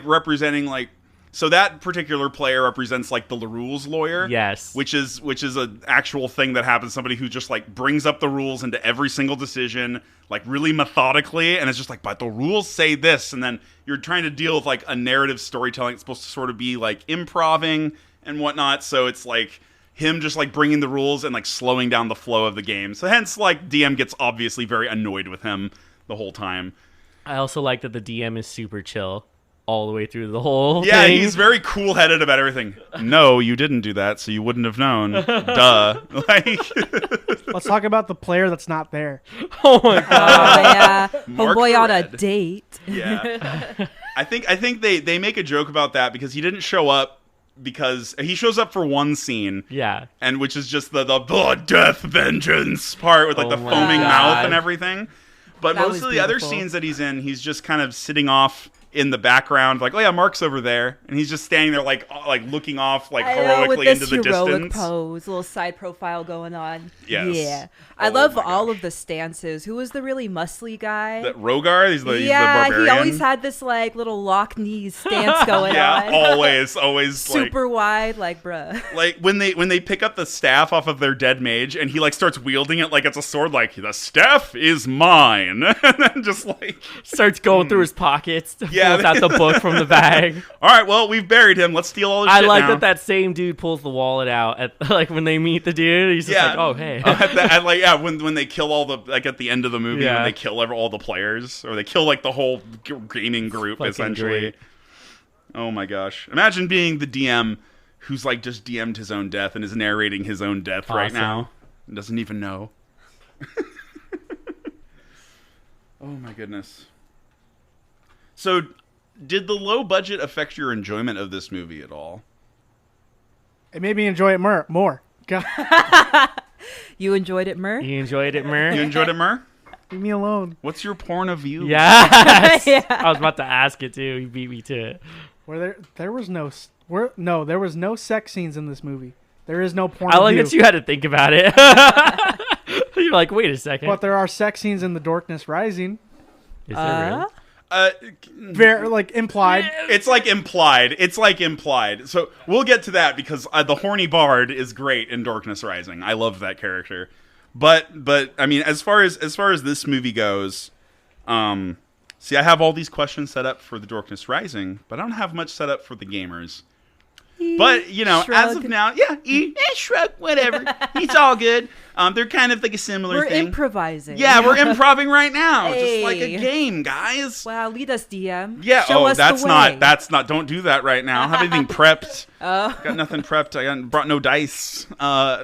representing like. So that particular player represents like the rules lawyer. Yes. Which is an actual thing that happens. Somebody who just like brings up the rules into every single decision, like really methodically, and it's just like, but the rules say this, and then you're trying to deal with like a narrative storytelling. It's supposed to sort of be like improving and whatnot. So it's like him just like bringing the rules and like slowing down the flow of the game. So hence like DM gets obviously very annoyed with him the whole time. I also like that the DM is super chill all the way through the whole Yeah, thing. he's very cool-headed about everything. No, you didn't do that, so you wouldn't have known. Duh. Like, Let's talk about the player that's not there. Oh my god. Oh yeah, Mark homeboy on a Red. date. yeah. I think they make a joke about that because he didn't show up because he shows up for one scene. Yeah. And which is just the blood, death, vengeance part with like the Oh my foaming God. mouth and everything. But That most was of the other beautiful. scenes that he's in, he's just kind of sitting off in the background, like, oh yeah, Mark's over there, and he's just standing there, like looking off, like I know, with heroically this into the heroic distance. pose, little side profile going on. Yes. Yeah, I Oh love my all gosh. of the stances. Who was the really muscly guy? That Rogar, he's the Yeah, barbarian. he always had this like little lock knees stance going yeah, on. always Super wide, like bruh. like when they pick up the staff off of their dead mage, and he like starts wielding it like it's a sword, like the staff is mine, and then just like, Starts going through his pockets, Yeah. pulls out the book from the bag. all right, well we've buried him. Let's steal all his I shit like now. that same dude pulls the wallet out at like when they meet the dude. He's just like, oh hey. When they kill all the, like at the end of the movie, Yeah. when they kill all the players, or they kill like the whole gaming group, Fucking essentially. great. Oh my gosh! Imagine being the DM who's like just DM'd his own death and is narrating his own death right Awesome. now and doesn't even know. Oh my goodness! So, did the low budget affect your enjoyment of this movie at all? It made me enjoy it more. God, You enjoyed it, Mur? You enjoyed it, You Mer? enjoyed it, Mur? leave me alone. What's your porn of view? Yes. Yeah. I was about to ask it too. You beat me to it. Where there was there was no sex scenes in this movie. There is no porn. I like view, that you had to think about it. You're like, wait a second. but there are sex scenes in The Darkness Rising. Is there really? Very like implied. It's like implied. It's like implied. So we'll get to that because the Horny Bard is great in Darkness Rising. I love that character. But I mean, as far as this movie goes, see, I have all these questions set up for the Darkness Rising, but I don't have much set up for the gamers. But, you know, as of Shrug. now, shrug, whatever. It's all good. They're kind of like a similar We're thing. improvising. Yeah, we're improving right now. Just like a Hey. game, guys. Wow, lead us, DM. Yeah, Show us that's the way. not, don't do that right now. I don't have anything prepped. Oh, Got nothing prepped. I brought no dice.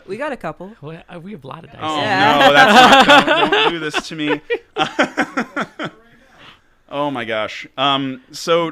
we got a couple. Well, we have a lot of dice. Oh, Yeah. no, that's not, don't do this to me. Oh my gosh. So,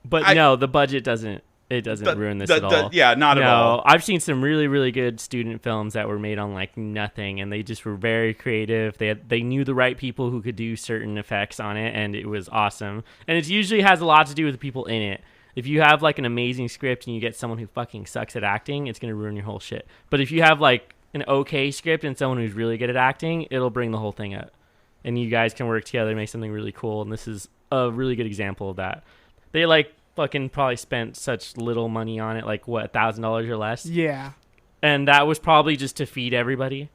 But no, the budget doesn't. It doesn't ruin this at all. yeah, not at all. No, I've seen some really, really good student films that were made on like nothing, and they just were very creative. They knew the right people who could do certain effects on it, and it was awesome. And it usually has a lot to do with the people in it. If you have like an amazing script and you get someone who fucking sucks at acting, it's gonna ruin your whole shit. But if you have like an okay script and someone who's really good at acting, it'll bring the whole thing up, and you guys can work together and make something really cool. And this is a really good example of that. They like fucking probably spent such little money on it, like what, $1,000 or less, Yeah. and that was probably just to feed everybody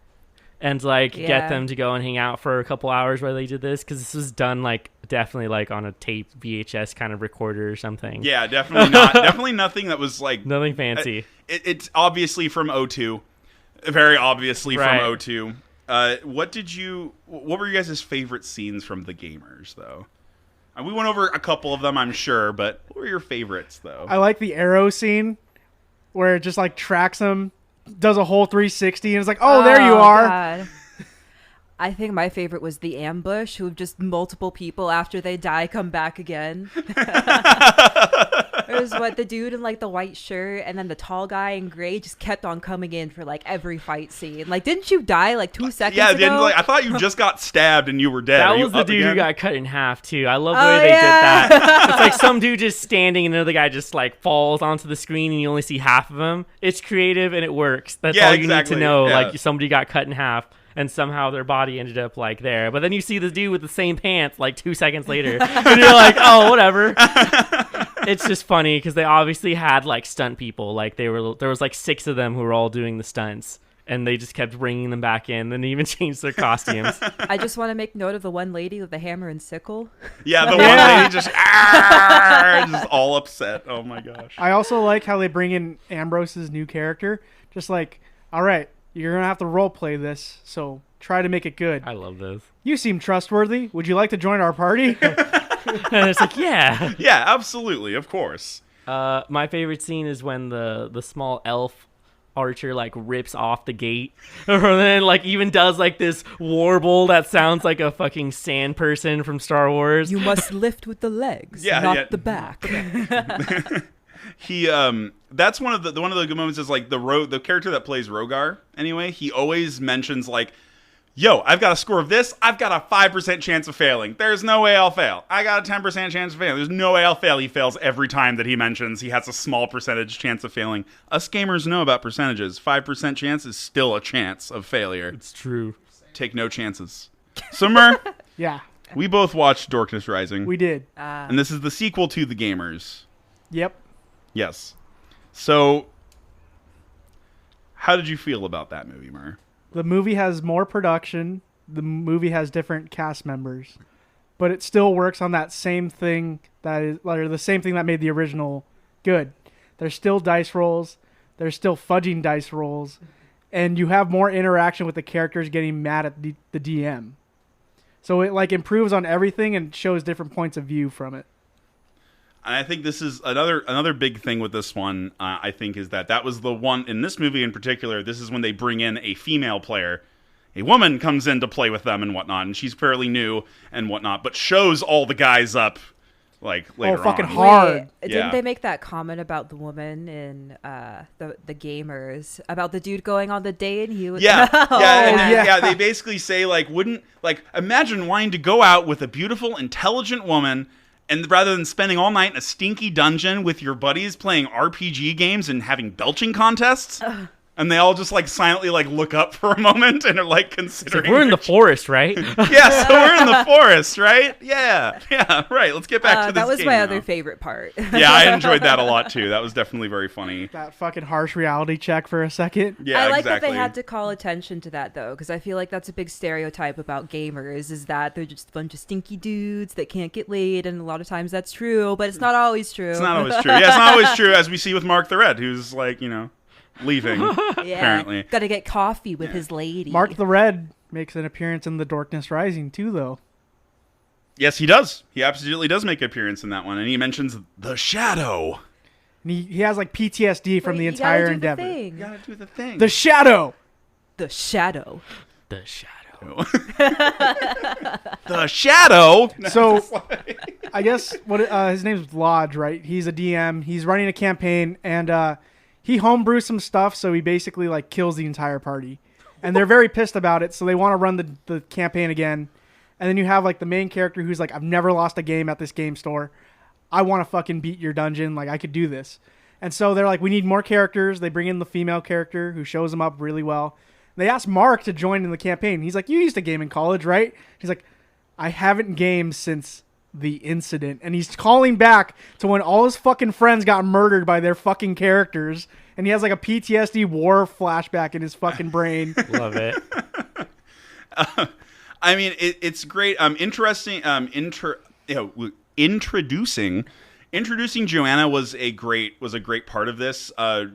and like get Yeah. them to go and hang out for a couple hours while they did this, because this was done like definitely like on a tape VHS kind of recorder or something. Yeah, definitely not. Definitely nothing that was like. Nothing fancy. It's obviously from O2. Very obviously Right. from O2. What were you guys' favorite scenes from the gamers, though? We went over a couple of them, I'm sure, but what were your favorites, though? I like the arrow scene where it just like tracks him, does a whole 360, and it's like, oh, there you are. God. I think my favorite was the ambush, who just multiple people after they die come back again. It was the dude in like the white shirt, and then the tall guy in gray just kept on coming in for like every fight scene. Like, didn't you die like 2 seconds yeah, ago? I thought you just got stabbed and you were dead. That Are you was the up dude who again? got cut in half too. I love the Oh, way they yeah. did that. It's like some dude just standing and another guy just like falls onto the screen and you only see half of him. It's creative and it works. That's Yeah, all you exactly. need to know. Yeah. Like somebody got cut in half and somehow their body ended up like there. But then you see the dude with the same pants like 2 seconds later and you're like, oh, whatever. It's just funny because they obviously had like stunt people. Like there was like 6 of them who were all doing the stunts. And they just kept bringing them back in, and they even changed their costumes. I just want to make note of the one lady with the hammer and sickle. Yeah, the one Yeah. lady just just all upset. Oh my gosh. I also like how they bring in Ambrose's new character. Just like, all right, you're gonna have to role play this, so try to make it good. I love this. You seem trustworthy. Would you like to join our party? And it's like, yeah. Yeah, absolutely, of course. My favorite scene is when the small elf archer like rips off the gate, and then like even does like this warble that sounds like a fucking sand person from Star Wars. You must lift with the legs, Yeah, not yeah. the back. He that's one of the good moments is like the character that plays Rogar anyway, he always mentions like, yo, I've got a score of this, I've got a 5% chance of failing. There's no way I'll fail. I got a 10% chance of failing. There's no way I'll fail. He fails every time that he mentions he has a small percentage chance of failing. Us gamers know about percentages. 5% chance is still a chance of failure. It's true. Take no chances. So Mer, Yeah, we both watched Darkness Rising. we did. And this is the sequel to The Gamers. Yep. Yes. So, how did you feel about that movie, Mer? The movie has more production. The movie has different cast members, but it still works on that same thing the same thing that made the original good. There's still dice rolls. There's still fudging dice rolls, and you have more interaction with the characters getting mad at the DM. So it like improves on everything and shows different points of view from it. And I think this is another big thing with this one, I think, is that was the one, in this movie in particular, this is when they bring in a female player. A woman comes in to play with them and whatnot, and she's fairly new and whatnot, but shows all the guys up, like, later fucking on. hard. Wait, Yeah. didn't they make that comment about the woman in the gamers, about the dude going on the date and he was... Yeah, Oh, yeah. They basically say, like, imagine wanting to go out with a beautiful, intelligent woman, and rather than spending all night in a stinky dungeon with your buddies playing RPG games and having belching contests, and they all just like silently like look up for a moment and are like considering. Like, we're in the forest, right? Yeah, so we're in the forest, right? Yeah, right. Let's get back to this. That was game my now. other favorite part. Yeah, I enjoyed that a lot too. That was definitely very funny. That fucking harsh reality check for a second. Yeah, I like exactly. that they had to call attention to that though, because I feel like that's a big stereotype about gamers, is that they're just a bunch of stinky dudes that can't get laid, and a lot of times that's true, but it's not always true. It's not always true. Yeah, it's not always true, as we see with Mark the Red, who's like, leaving. Apparently, got to get coffee with his lady. Mark the Red makes an appearance in The Darkness Rising too, though. yes, he does. He absolutely does make an appearance in that one, and he mentions the shadow. And he has like PTSD from the Wait, you gotta entire do the endeavor. thing. You gotta do the thing. The shadow. The shadow. The shadow. The shadow. So I guess what his name's Lodge, right? He's a DM. He's running a campaign, and he homebrews some stuff. So he basically like kills the entire party, and they're very pissed about it. So they want to run the campaign again. And then you have like the main character who's like, I've never lost a game at this game store. I want to fucking beat your dungeon. Like, I could do this. And so they're like, we need more characters. They bring in the female character who shows them up really well. They asked Mark to join in the campaign. He's like, you used to game in college, right? He's like, I haven't gamed since the incident. And he's calling back to when all his fucking friends got murdered by their fucking characters. And he has like a PTSD war flashback in his fucking brain. Love it. I mean, it's great. Interesting. Introducing Joanna was a great part of this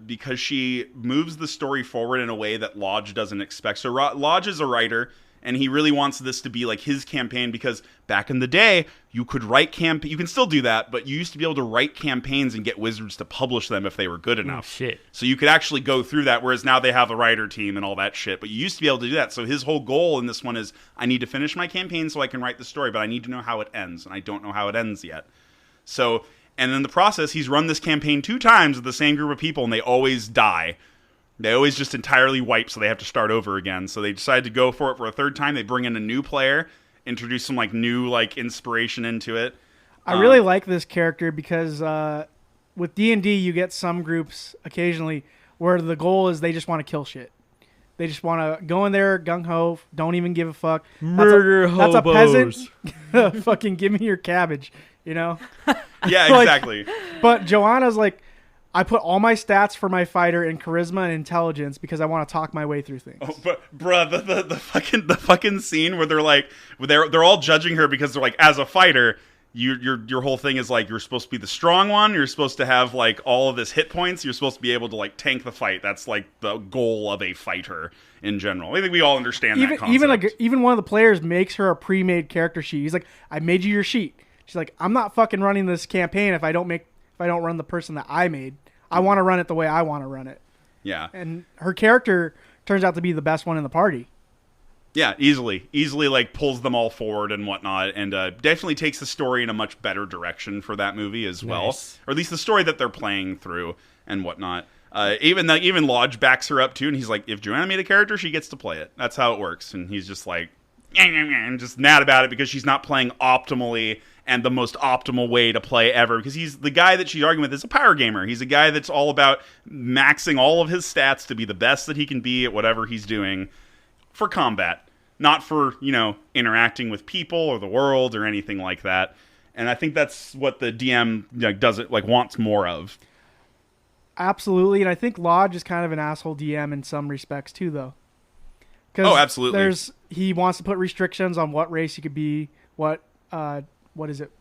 because she moves the story forward in a way that Lodge doesn't expect. So Lodge is a writer, and he really wants this to be like his campaign, because back in the day you could write you can still do that, but you used to be able to write campaigns and get wizards to publish them if they were good enough. Shit. So you could actually go through that, whereas now they have a writer team and all that shit. But you used to be able to do that. So his whole goal in this one is, I need to finish my campaign so I can write the story, but I need to know how it ends, and I don't know how it ends yet. So, and in the process, he's run this campaign 2 times with the same group of people, and they always die. They always just entirely wipe, so they have to start over again. So they decide to go for it for a 3rd time. They bring in a new player, introduce some like new like inspiration into it. I really like this character because with D&D, you get some groups occasionally where the goal is they just want to kill shit. They just want to go in there, gung-ho, don't even give a fuck. Murder That's a hobos. peasant. Fucking give me your cabbage, you know? Yeah, Like- exactly. But Joanna's like, I put all my stats for my fighter in charisma and intelligence because I want to talk my way through things. Oh, but bruh, the fucking scene where they're like they're all judging her because they're like, as a fighter, your whole thing is like you're supposed to be the strong one. You're supposed to have like all of this hit points. You're supposed to be able to like tank the fight. That's like the goal of a fighter in general. I think we all understand that concept. Even one of the players makes her a pre-made character sheet. He's like, I made you your sheet. She's like, I'm not fucking running this campaign if I don't run the person that I made. I want to run it the way I want to run it. Yeah. And her character turns out to be the best one in the party. Yeah, easily like pulls them all forward and whatnot, and definitely takes the story in a much better direction for that movie as well, or at least the story that they're playing through and whatnot. Even Lodge backs her up too, and he's like, if Joanna made a character, she gets to play it. That's how it works, and he's just like, and just mad about it because she's not playing optimally and the most optimal way to play ever. Because he's the guy that she's arguing with is a power gamer. He's a guy that's all about maxing all of his stats to be the best that he can be at whatever he's doing. For combat, not for, interacting with people or the world or anything like that. And I think that's what the DM wants more of. Absolutely, and I think Lodge is kind of an asshole DM in some respects too, though. Oh, absolutely. He wants to put restrictions on what race you could be, what is it?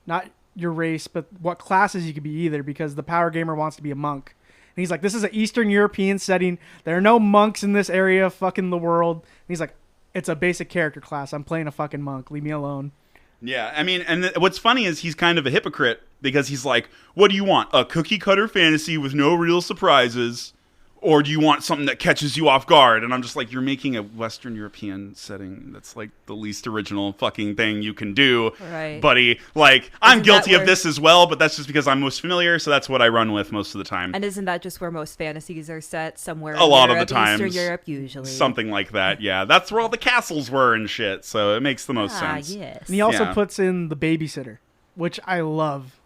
Not your race, but what classes you could be either, because the power gamer wants to be a monk. And he's like, this is an Eastern European setting. There are no monks in this area fucking the world. And he's like, it's a basic character class. I'm playing a fucking monk. Leave me alone. Yeah, I mean, and what's funny is he's kind of a hypocrite because he's like, what do you want? A cookie cutter fantasy with no real surprises? Or do you want something that catches you off guard? And I'm just like, you're making a Western European setting that's like the least original fucking thing you can do, right, buddy. Like, I'm guilty of this as well, but that's just because I'm most familiar, so that's what I run with most of the time. And isn't that just where most fantasies are set? Somewhere a lot of the time, Eastern Europe, usually. Something like that, yeah. That's where all the castles were and shit, so it makes the most sense. Yes. And he also puts in the babysitter, which I love.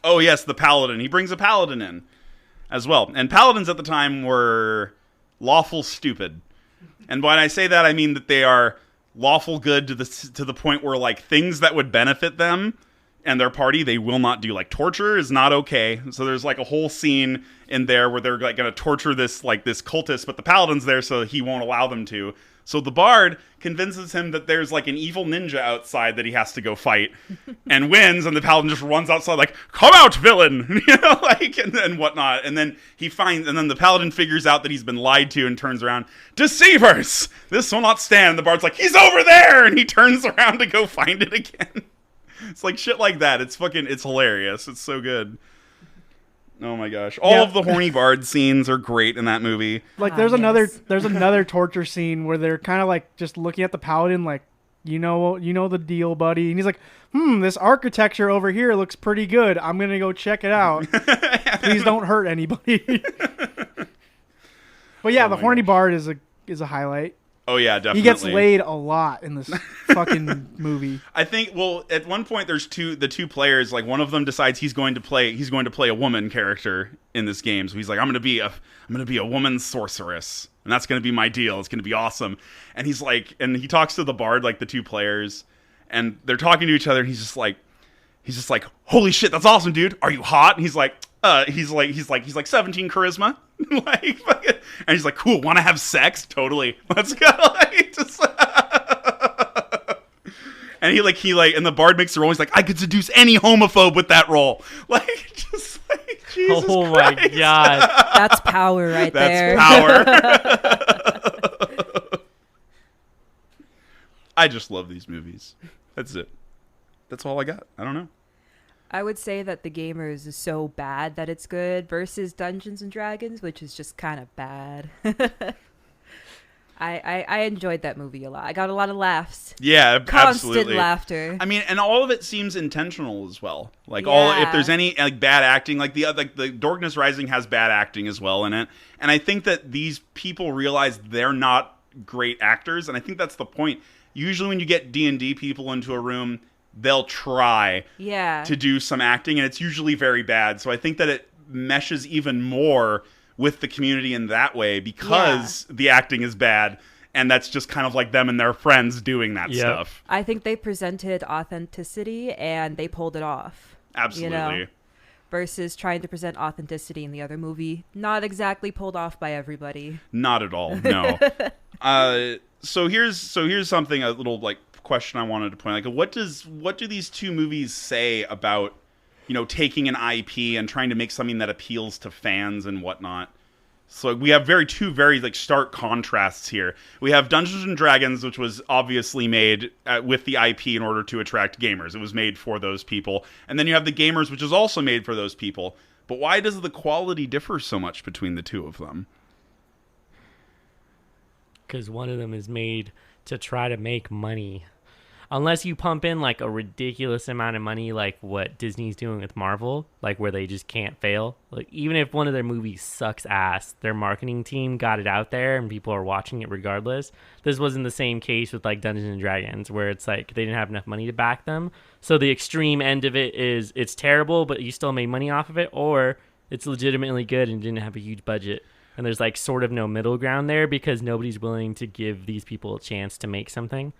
Oh, yes, the paladin. He brings a paladin in as well. And paladins at the time were lawful stupid. And when I say that, I mean that they are lawful good to the point where, like, things that would benefit them and their party, they will not do. Like, torture is not okay. So there's, like, a whole scene in there where they're, like, going to torture this cultist, but the paladin's there, so he won't allow them to. So the bard convinces him that there's like an evil ninja outside that he has to go fight, and wins. And the paladin just runs outside like, "Come out, villain!" and whatnot. And then and then the paladin figures out that he's been lied to and turns around. "Deceivers! This will not stand." And the bard's like, "He's over there!" And he turns around to go find it again. It's like shit like that. It's hilarious. It's so good. Oh my gosh. All of the Horny Bard scenes are great in that movie. Like there's another torture scene where they're kind of like just looking at the paladin like, you know the deal, buddy. And he's like, this architecture over here looks pretty good. I'm going to go check it out. Please don't hurt anybody. But yeah, the Horny Bard is a highlight. Oh yeah, definitely. He gets laid a lot in this fucking movie. I think. Well, at one point, there's the two players. Like one of them decides he's going to play a woman character in this game. So he's like, I'm going to be a woman sorceress, and that's going to be my deal. It's going to be awesome. And he's like, and he talks to the bard, like the two players, and they're talking to each other. And he's just like, holy shit, that's awesome, dude. Are you hot? And he's like 17 charisma. And he's like, cool, want to have sex? Totally. Let's go. And and the bard makes the roll. He's like, I could seduce any homophobe with that roll. Jesus oh Christ. My God. That's power right there. That's power. I just love these movies. That's it. That's all I got. I don't know. I would say that The Gamers is so bad that it's good versus Dungeons and Dragons, which is just kind of bad. I enjoyed that movie a lot. I got a lot of laughs. Yeah, Constant absolutely. laughter. I mean, and all of it seems intentional as well. If there's any bad acting, the Darkness Rising has bad acting as well in it. And I think that these people realize they're not great actors, and I think that's the point. Usually when you get D&D people into a room, they'll try to do some acting, and it's usually very bad. So I think that it meshes even more with the community in that way because the acting is bad, and that's just kind of like them and their friends doing that stuff. I think they presented authenticity, and they pulled it off. Absolutely. Versus trying to present authenticity in the other movie. Not exactly pulled off by everybody. Not at all, no. So here's something, a little question I wanted to point. Like, what do these two movies say about, taking an IP and trying to make something that appeals to fans and whatnot? So we have two very like stark contrasts here. We have Dungeons and Dragons, which was obviously made with the IP in order to attract gamers. It was made for those people. And then you have the Gamers, which is also made for those people. But why does the quality differ so much between the two of them? Because one of them is made to try to make money. Unless you pump in like a ridiculous amount of money, like what Disney's doing with Marvel, like where they just can't fail. Like even if one of their movies sucks ass, their marketing team got it out there and people are watching it regardless. This wasn't the same case with like Dungeons and Dragons, where it's like they didn't have enough money to back them. So the extreme end of it is it's terrible, but you still made money off of it, or it's legitimately good and didn't have a huge budget. And there's like sort of no middle ground there because nobody's willing to give these people a chance to make something.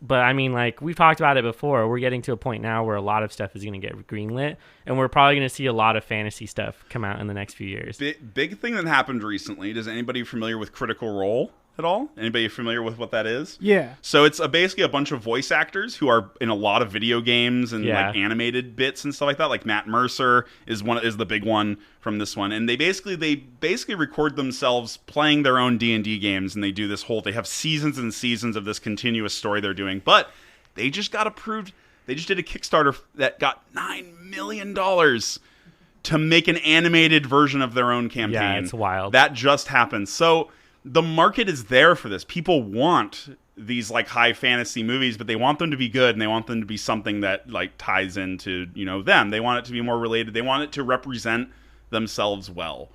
But I mean, like we've talked about it before, we're getting to a point now where a lot of stuff is going to get greenlit, and we're probably going to see a lot of fantasy stuff come out in the next few years. Big thing that happened recently. Does anybody familiar with Critical Role at all? Anybody familiar with what that is? Yeah. So it's basically a bunch of voice actors who are in a lot of video games and like animated bits and stuff like that. Like Matt Mercer is the big one from this one, and they basically record themselves playing their own D&D games, and they do this whole. They have seasons and seasons of this continuous story they're doing, but they just got approved. They just did a Kickstarter that got $9 million to make an animated version of their own campaign. Yeah, it's wild. That just happened. So the market is there for this. People want these like high fantasy movies, but they want them to be good, and they want them to be something that like ties into, them. They want it to be more related. They want it to represent themselves well,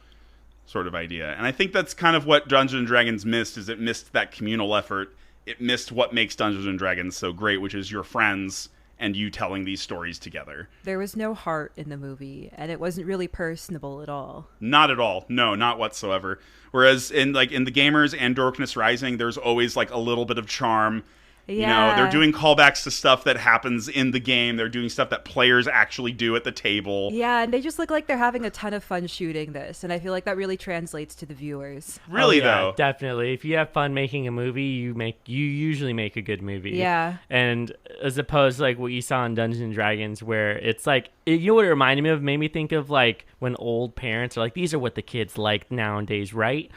sort of idea. And I think that's kind of what Dungeons and Dragons missed, is it missed that communal effort. It missed what makes Dungeons and Dragons so great, which is your friends and you telling these stories together. There was no heart in the movie, and it wasn't really personable at all. Not at all. No, not whatsoever. Whereas in the Gamers and Darkness Rising, there's always like a little bit of charm. Yeah. They're doing callbacks to stuff that happens in the game. They're doing stuff that players actually do at the table. Yeah, and they just look like they're having a ton of fun shooting this, and I feel like that really translates to the viewers. Really, though? though? Definitely. If you have fun making a movie, you usually make a good movie. Yeah. And as opposed to like what you saw in Dungeons and Dragons, where it's like, you know what it reminded me of? Made me think of like when old parents are like, these are what the kids like nowadays, right?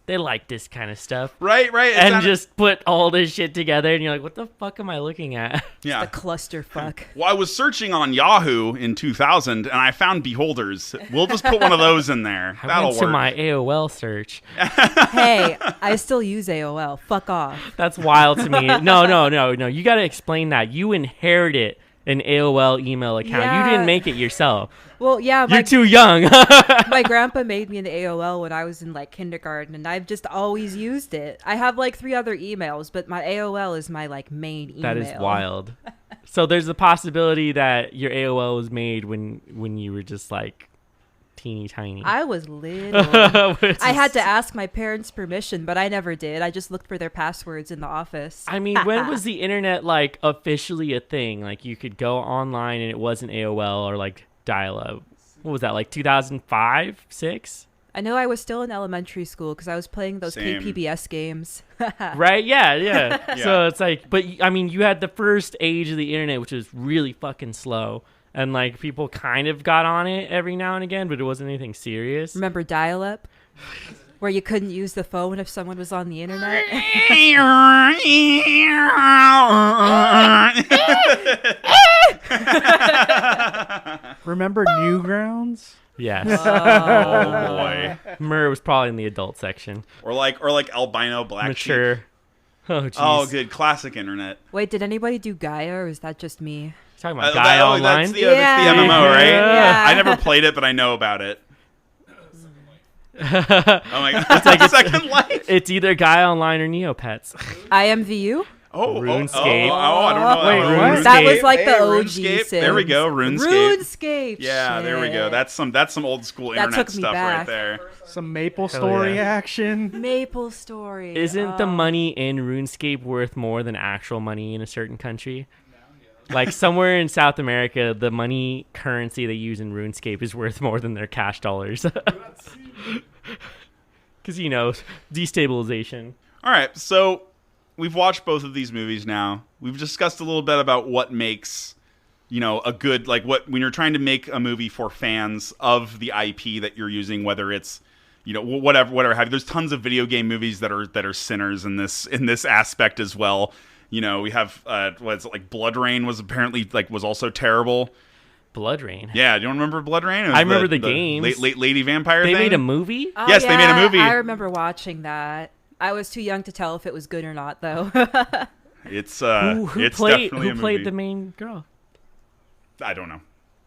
They like this kind of stuff. Right. And just put all this shit together, and you're like, what the fuck am I looking at? Yeah. The clusterfuck. Well, I was searching on Yahoo in 2000, and I found Beholders. We'll just put one of those in there. I went to work. my AOL search. Hey, I still use AOL. Fuck off. That's wild to me. No. You got to explain that. You inherited an AOL email account. Yeah. You didn't make it yourself. Well, yeah. You're too young. My grandpa made me an AOL when I was in like kindergarten, and I've just always used it. I have like 3 other emails, but my AOL is my like main email. That is wild. So there's a possibility that your AOL was made when you were just like teeny tiny. I was little. I had to ask my parents' permission, but I never did. I just looked for their passwords in the office. I mean, when was the internet like officially a thing? Like you could go online and it wasn't AOL or like dial-up. What was that, like 2005, 6? I know I was still in elementary school because I was playing those Same. KPBS games. Right? Yeah. Yeah. So it's like, but I mean, you had the first age of the internet, which was really fucking slow. And like people kind of got on it every now and again, but it wasn't anything serious. Remember dial-up? Where you couldn't use the phone if someone was on the internet? Remember Newgrounds? Yes. Oh boy. Murr was probably in the adult section. Or like albino black Mature. sheep. Oh, jeez. Oh, good. Classic internet. Wait, did anybody do Gaia, or is that just me? Talking about Guy Online? That's the MMO, right? Yeah. I never played it, but I know about it. Oh my god. It's like Second Life. It's either Guy Online or Neopets. IMVU? RuneScape. I don't know. Wait, that one. what? That was like Hey, the OG RuneScape. Sims. There we go. RuneScape. RuneScape. Yeah, there we go. Shit. That's some old school That internet took me stuff right back. there. Some Maple Hell Story yeah. action. Maple Story. Isn't the money in RuneScape worth more than actual money in a certain country? Like somewhere in South America, the money currency they use in RuneScape is worth more than their cash dollars. Because, destabilization. All right, so we've watched both of these movies now. We've discussed a little bit about what makes, a good, like when you're trying to make a movie for fans of the IP that you're using, whether it's, whatever have you. There's tons of video game movies that are sinners in this aspect as well. We have Blood Rain was apparently was also terrible. Blood Rain. Yeah, do you remember Blood Rain? I remember the games. Late Lady Vampire They thing? made a movie? Oh, Yes, they made a movie. I remember watching that. I was too young to tell if it was good or not, though. It's Who it's played definitely a played movie. the main girl? I don't know.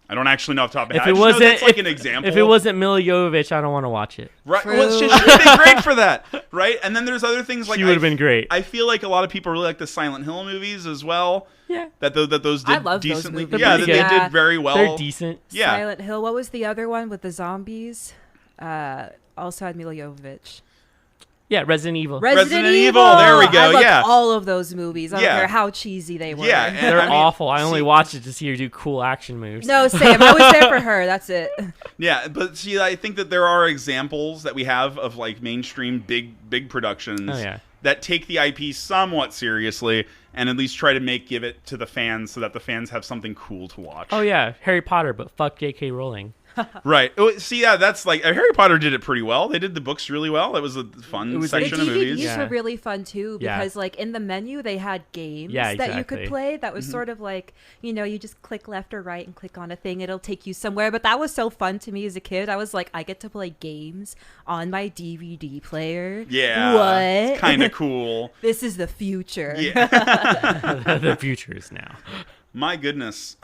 I don't actually know off the top of my If head. it I just know wasn't that's like an example. If it wasn't Mila Jovovich, I don't want to watch it. right, True. well, she would be great for that, right? And then there's other things like She would have been great. I feel like a lot of people really like the Silent Hill movies as well. Yeah. That those did I love those decently. movies. Yeah, They're they pretty good. did very well. They're decent. Yeah. Silent Hill. What was the other one with the zombies? Also had Mila Jovovich. Yeah, Resident Evil. Resident Evil, there we go, I loved yeah. all of those movies. I don't Yeah. care how cheesy they were. Yeah, and They're I mean, awful. I only see- watched it to see her do cool action moves. No, Sam. I was there for her. That's it. Yeah, but see, I think that there are examples that we have of mainstream big productions Oh, yeah. that take the IP somewhat seriously and at least try to give it to the fans so that the fans have something cool to watch. Oh yeah, Harry Potter, but fuck J.K. Rowling. Right. Oh, see, yeah, that's Harry Potter did it pretty well. They did the books really well. That was a fun It was section The of DVDs movies. Yeah. were really fun too Yeah. because in the menu they had games Yeah, that you exactly. could play that was sort of you just click left or right and click on a thing, it'll take you somewhere. But that was so fun to me as a kid. I was like, I get to play games on my DVD player. Yeah. What? It's kind of cool. This is the future. Yeah. The future is now. My goodness.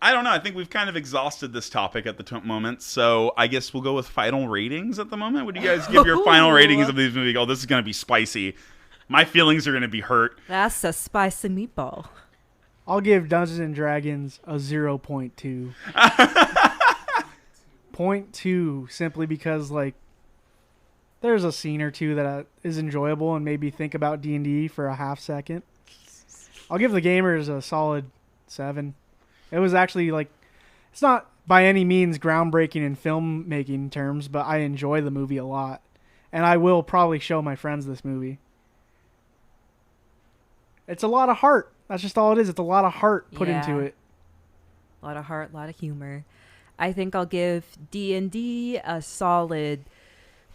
I don't know. I think we've kind of exhausted this topic at the moment, so I guess we'll go with final ratings at the moment. Would you guys give your final ratings of these movies? Oh, this is going to be spicy. My feelings are going to be hurt. That's a spicy meatball. I'll give Dungeons and Dragons a 0.2. 0.2 simply because there's a scene or two that is enjoyable and made me think about D&D for a half second. I'll give the gamers a solid 7. It was actually it's not by any means groundbreaking in filmmaking terms, but I enjoy the movie a lot. And I will probably show my friends this movie. It's a lot of heart. That's just all it is. It's a lot of heart put into Yeah. it. A lot of heart, a lot of humor. I think I'll give D&D a solid.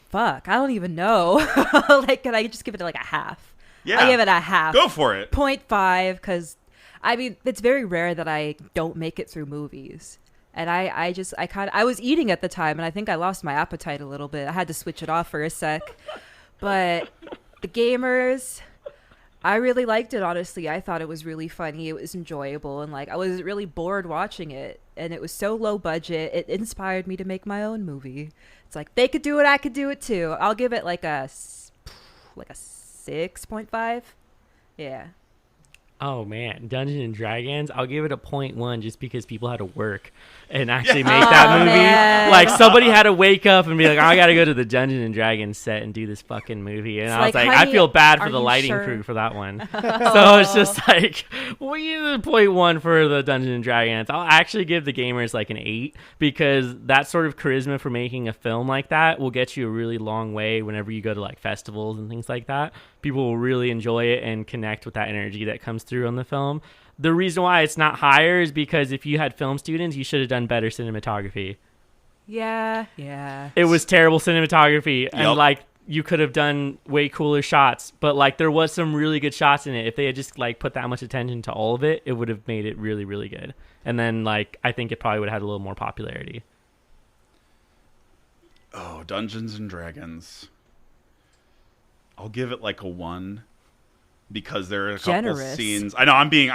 Fuck, I don't even know. Can I just give it a half? Yeah. I'll give it a half. Go for it. 0.5 because it's very rare that I don't make it through movies. And I was eating at the time and I think I lost my appetite a little bit. I had to switch it off for a sec. But the gamers, I really liked it, honestly. I thought it was really funny. It was enjoyable and I was really bored watching it. And it was so low budget. It inspired me to make my own movie. It's they could do it, I could do it too. I'll give it a 6.5. Yeah. Oh man, Dungeons and Dragons. I'll give it a 0.1 just because people had to work and actually make that movie. Man. Somebody had to wake up and be like, I gotta go to the Dungeons and Dragons set and do this fucking movie. And It's I was like, honey, I feel bad for are the you lighting sure? crew for that one. So it's just we need a 0.1 for the Dungeons and Dragons. I'll actually give the gamers an 8 because that sort of charisma for making a film like that will get you a really long way whenever you go to festivals and things like that. People will really enjoy it and connect with that energy that comes through on the film. The reason why it's not higher is because if you had film students, you should have done better cinematography. Yeah. It was terrible cinematography, and Yup. you could have done way cooler shots, but there was some really good shots in it. If they had just put that much attention to all of it, it would have made it really, really good. And then I think it probably would have had a little more popularity. Oh, Dungeons and Dragons. I'll give it a 1 because there are a couple Generous. scenes. I know I'm being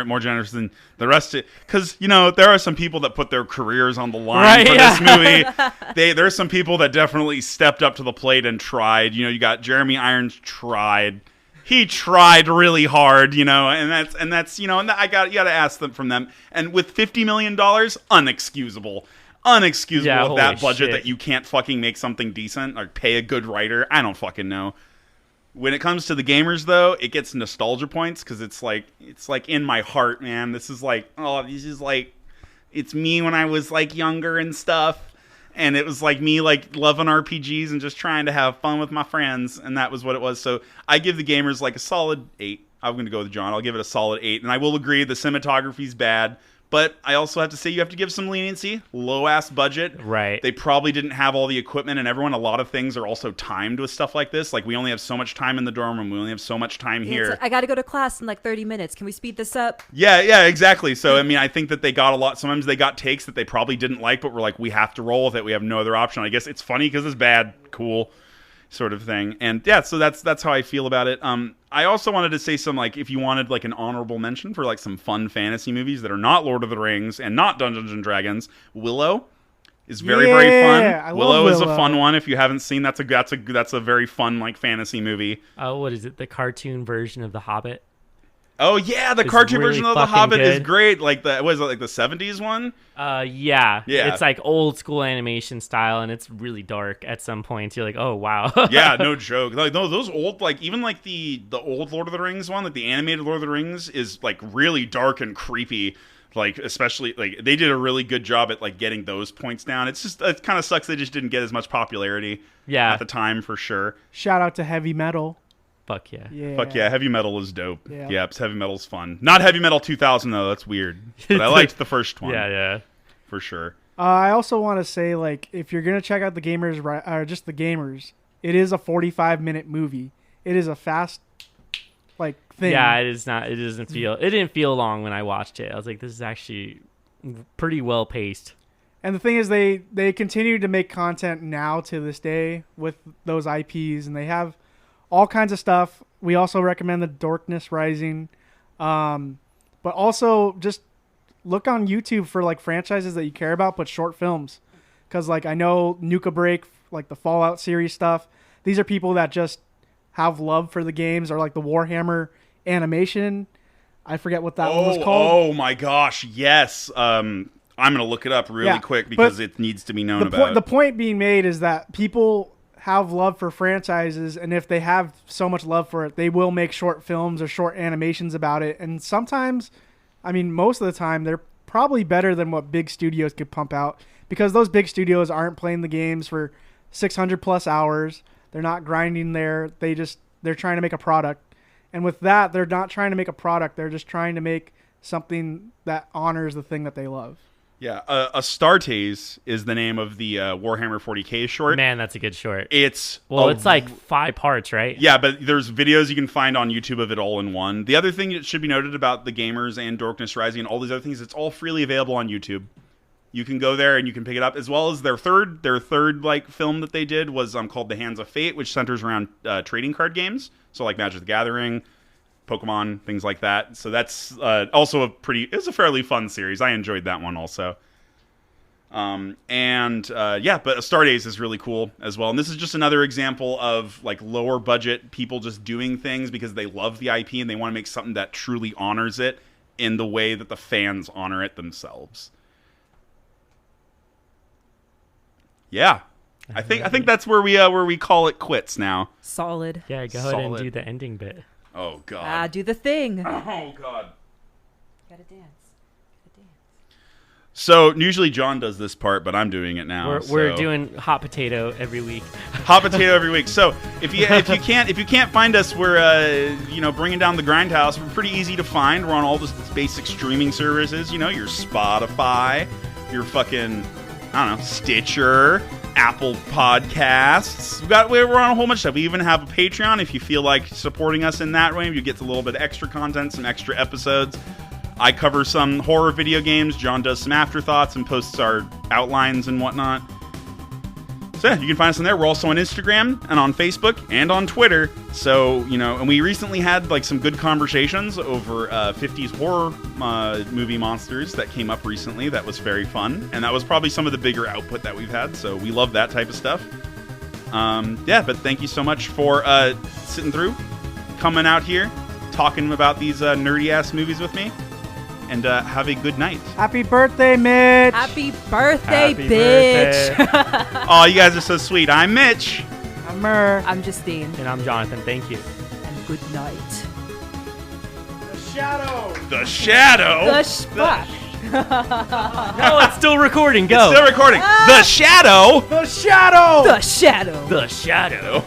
more generous than the rest of because there are some people that put their careers on the line for this movie. There's some people that definitely stepped up to the plate and tried. You got Jeremy Irons tried. He tried really hard, and that's and you got to ask them from them. And with $50 million, unexcusable Yeah, with that holy budget shit. that you can't fucking make something decent or pay a good writer. I don't fucking know. When it comes to the gamers, though, it gets nostalgia points because it's in my heart, man. This is it's me when I was younger and stuff. and it was like me like loving RPGs and just trying to have fun with my friends, and that was what it was. So I give the gamers like a solid 8. I'm going to go with John. I'll give it a solid 8, and I will agree the cinematography's bad. But I also have to say you have to give some leniency. Low-ass budget. Right. They probably didn't have all the equipment, and a lot of things are also timed with stuff like this. Like, we only have so much time in the dorm room. We only have so much time here. I got to go to class in like 30 minutes. Can we speed this up? Yeah, exactly. So, I mean, I think that they got a lot. Sometimes they got takes that they probably didn't like, but we're like, we have to roll with it. We have no other option. I guess it's funny because it's bad. Cool. Sort of thing. And yeah, so that's how I feel about it. I also wanted to say some, like, if you wanted like an honorable mention for like some fun fantasy movies that are not Lord of the Rings and not Dungeons and Dragons, Willow is very fun. Willow is a fun one. If you haven't seen, that's a very fun like fantasy movie. Oh, what is it? The cartoon version of The Hobbit? Oh yeah, the cartoon version of The Hobbit is great. Like the 70s one? Yeah. It's like old school animation style, and it's really dark at some points. You're like, oh wow. Yeah, no joke. Like those old, like even like the old Lord of the Rings one, like the animated Lord of the Rings is like really dark and creepy. Like especially like they did a really good job at like getting those points down. It's just it kind of sucks they just didn't get as much popularity at the time for sure. Shout out to heavy metal. Fuck yeah. Fuck yeah, heavy metal is dope. Yeah, heavy metal's fun. Not Heavy Metal 2000 though, that's weird. But I liked the first one. Yeah. For sure. I also want to say, like, if you're going to check out the gamers, or just the gamers, it is a 45-minute movie. It is a fast, like, thing. Yeah, it is not. It didn't feel long when I watched it. I was like, this is actually pretty well paced. And the thing is, they continue to make content now to this day with those IPs, and they have all kinds of stuff. We also recommend the Darkness Rising. But also just look on YouTube for like franchises that you care about, but short films. Because like I know Nuka Break, like the Fallout series stuff, these are people that just have love for the games, or like the Warhammer animation. I forget what that one was called. Oh my gosh, yes. I'm going to look it up really quick because it needs to be known about. The point being made is that people have love for franchises, and if they have so much love for it, they will make short films or short animations about it. And sometimes, I mean, most of the time, they're probably better than what big studios could pump out, because those big studios aren't playing the games for 600 plus hours. They're not grinding there. They're trying to make a product. And with that, they're not trying to make a product. They're just trying to make something that honors the thing that they love. Yeah, Astartes is the name of the Warhammer 40K short. Man, that's a good short. It's like 5 parts, right? Yeah, but there's videos you can find on YouTube of it all in one. The other thing that should be noted about the gamers and Darkness Rising and all these other things, it's all freely available on YouTube. You can go there and you can pick it up, as well as their third like film that they did was called The Hands of Fate, which centers around trading card games, so like Magic the Gathering, Pokemon, things like that. So that's also it's a fairly fun series. I enjoyed that one also. But Astartes is really cool as well. And this is just another example of like lower budget people just doing things because they love the IP and they want to make something that truly honors it in the way that the fans honor it themselves. Yeah. I think that's where we call it quits now. Solid. Yeah, go ahead and do the ending bit. Oh god. Do the thing. Oh god. Gotta dance. So usually John does this part, but I'm doing it now. We're doing hot potato every week. Hot potato every week. So if you can't find us, we're bringing down the Grindhouse. We're pretty easy to find. We're on all the basic streaming services. You know, your Spotify, your fucking Stitcher, Apple Podcasts. We're on a whole bunch of stuff. We even have a Patreon if you feel like supporting us in that way. You get a little bit of extra content, some extra episodes. I cover some horror video games. John does some afterthoughts and posts our outlines and whatnot. So yeah, you can find us on there. We're also on Instagram and on Facebook and on Twitter. So, and we recently had like some good conversations over 50s horror movie monsters that came up recently. That was very fun. And that was probably some of the bigger output that we've had. So we love that type of stuff. But thank you so much for sitting through, coming out here, talking about these nerdy-ass movies with me. And have a good night. Happy birthday, Mitch. Happy birthday, bitch. Oh, you guys are so sweet. I'm Mitch. I'm Mer. I'm Justine. And I'm Jonathan. Thank you. And good night. The Shadow. The Shadow? The Fuck. No, it's still recording. Go. It's still recording. The shadow. The shadow. The shadow. The shadow.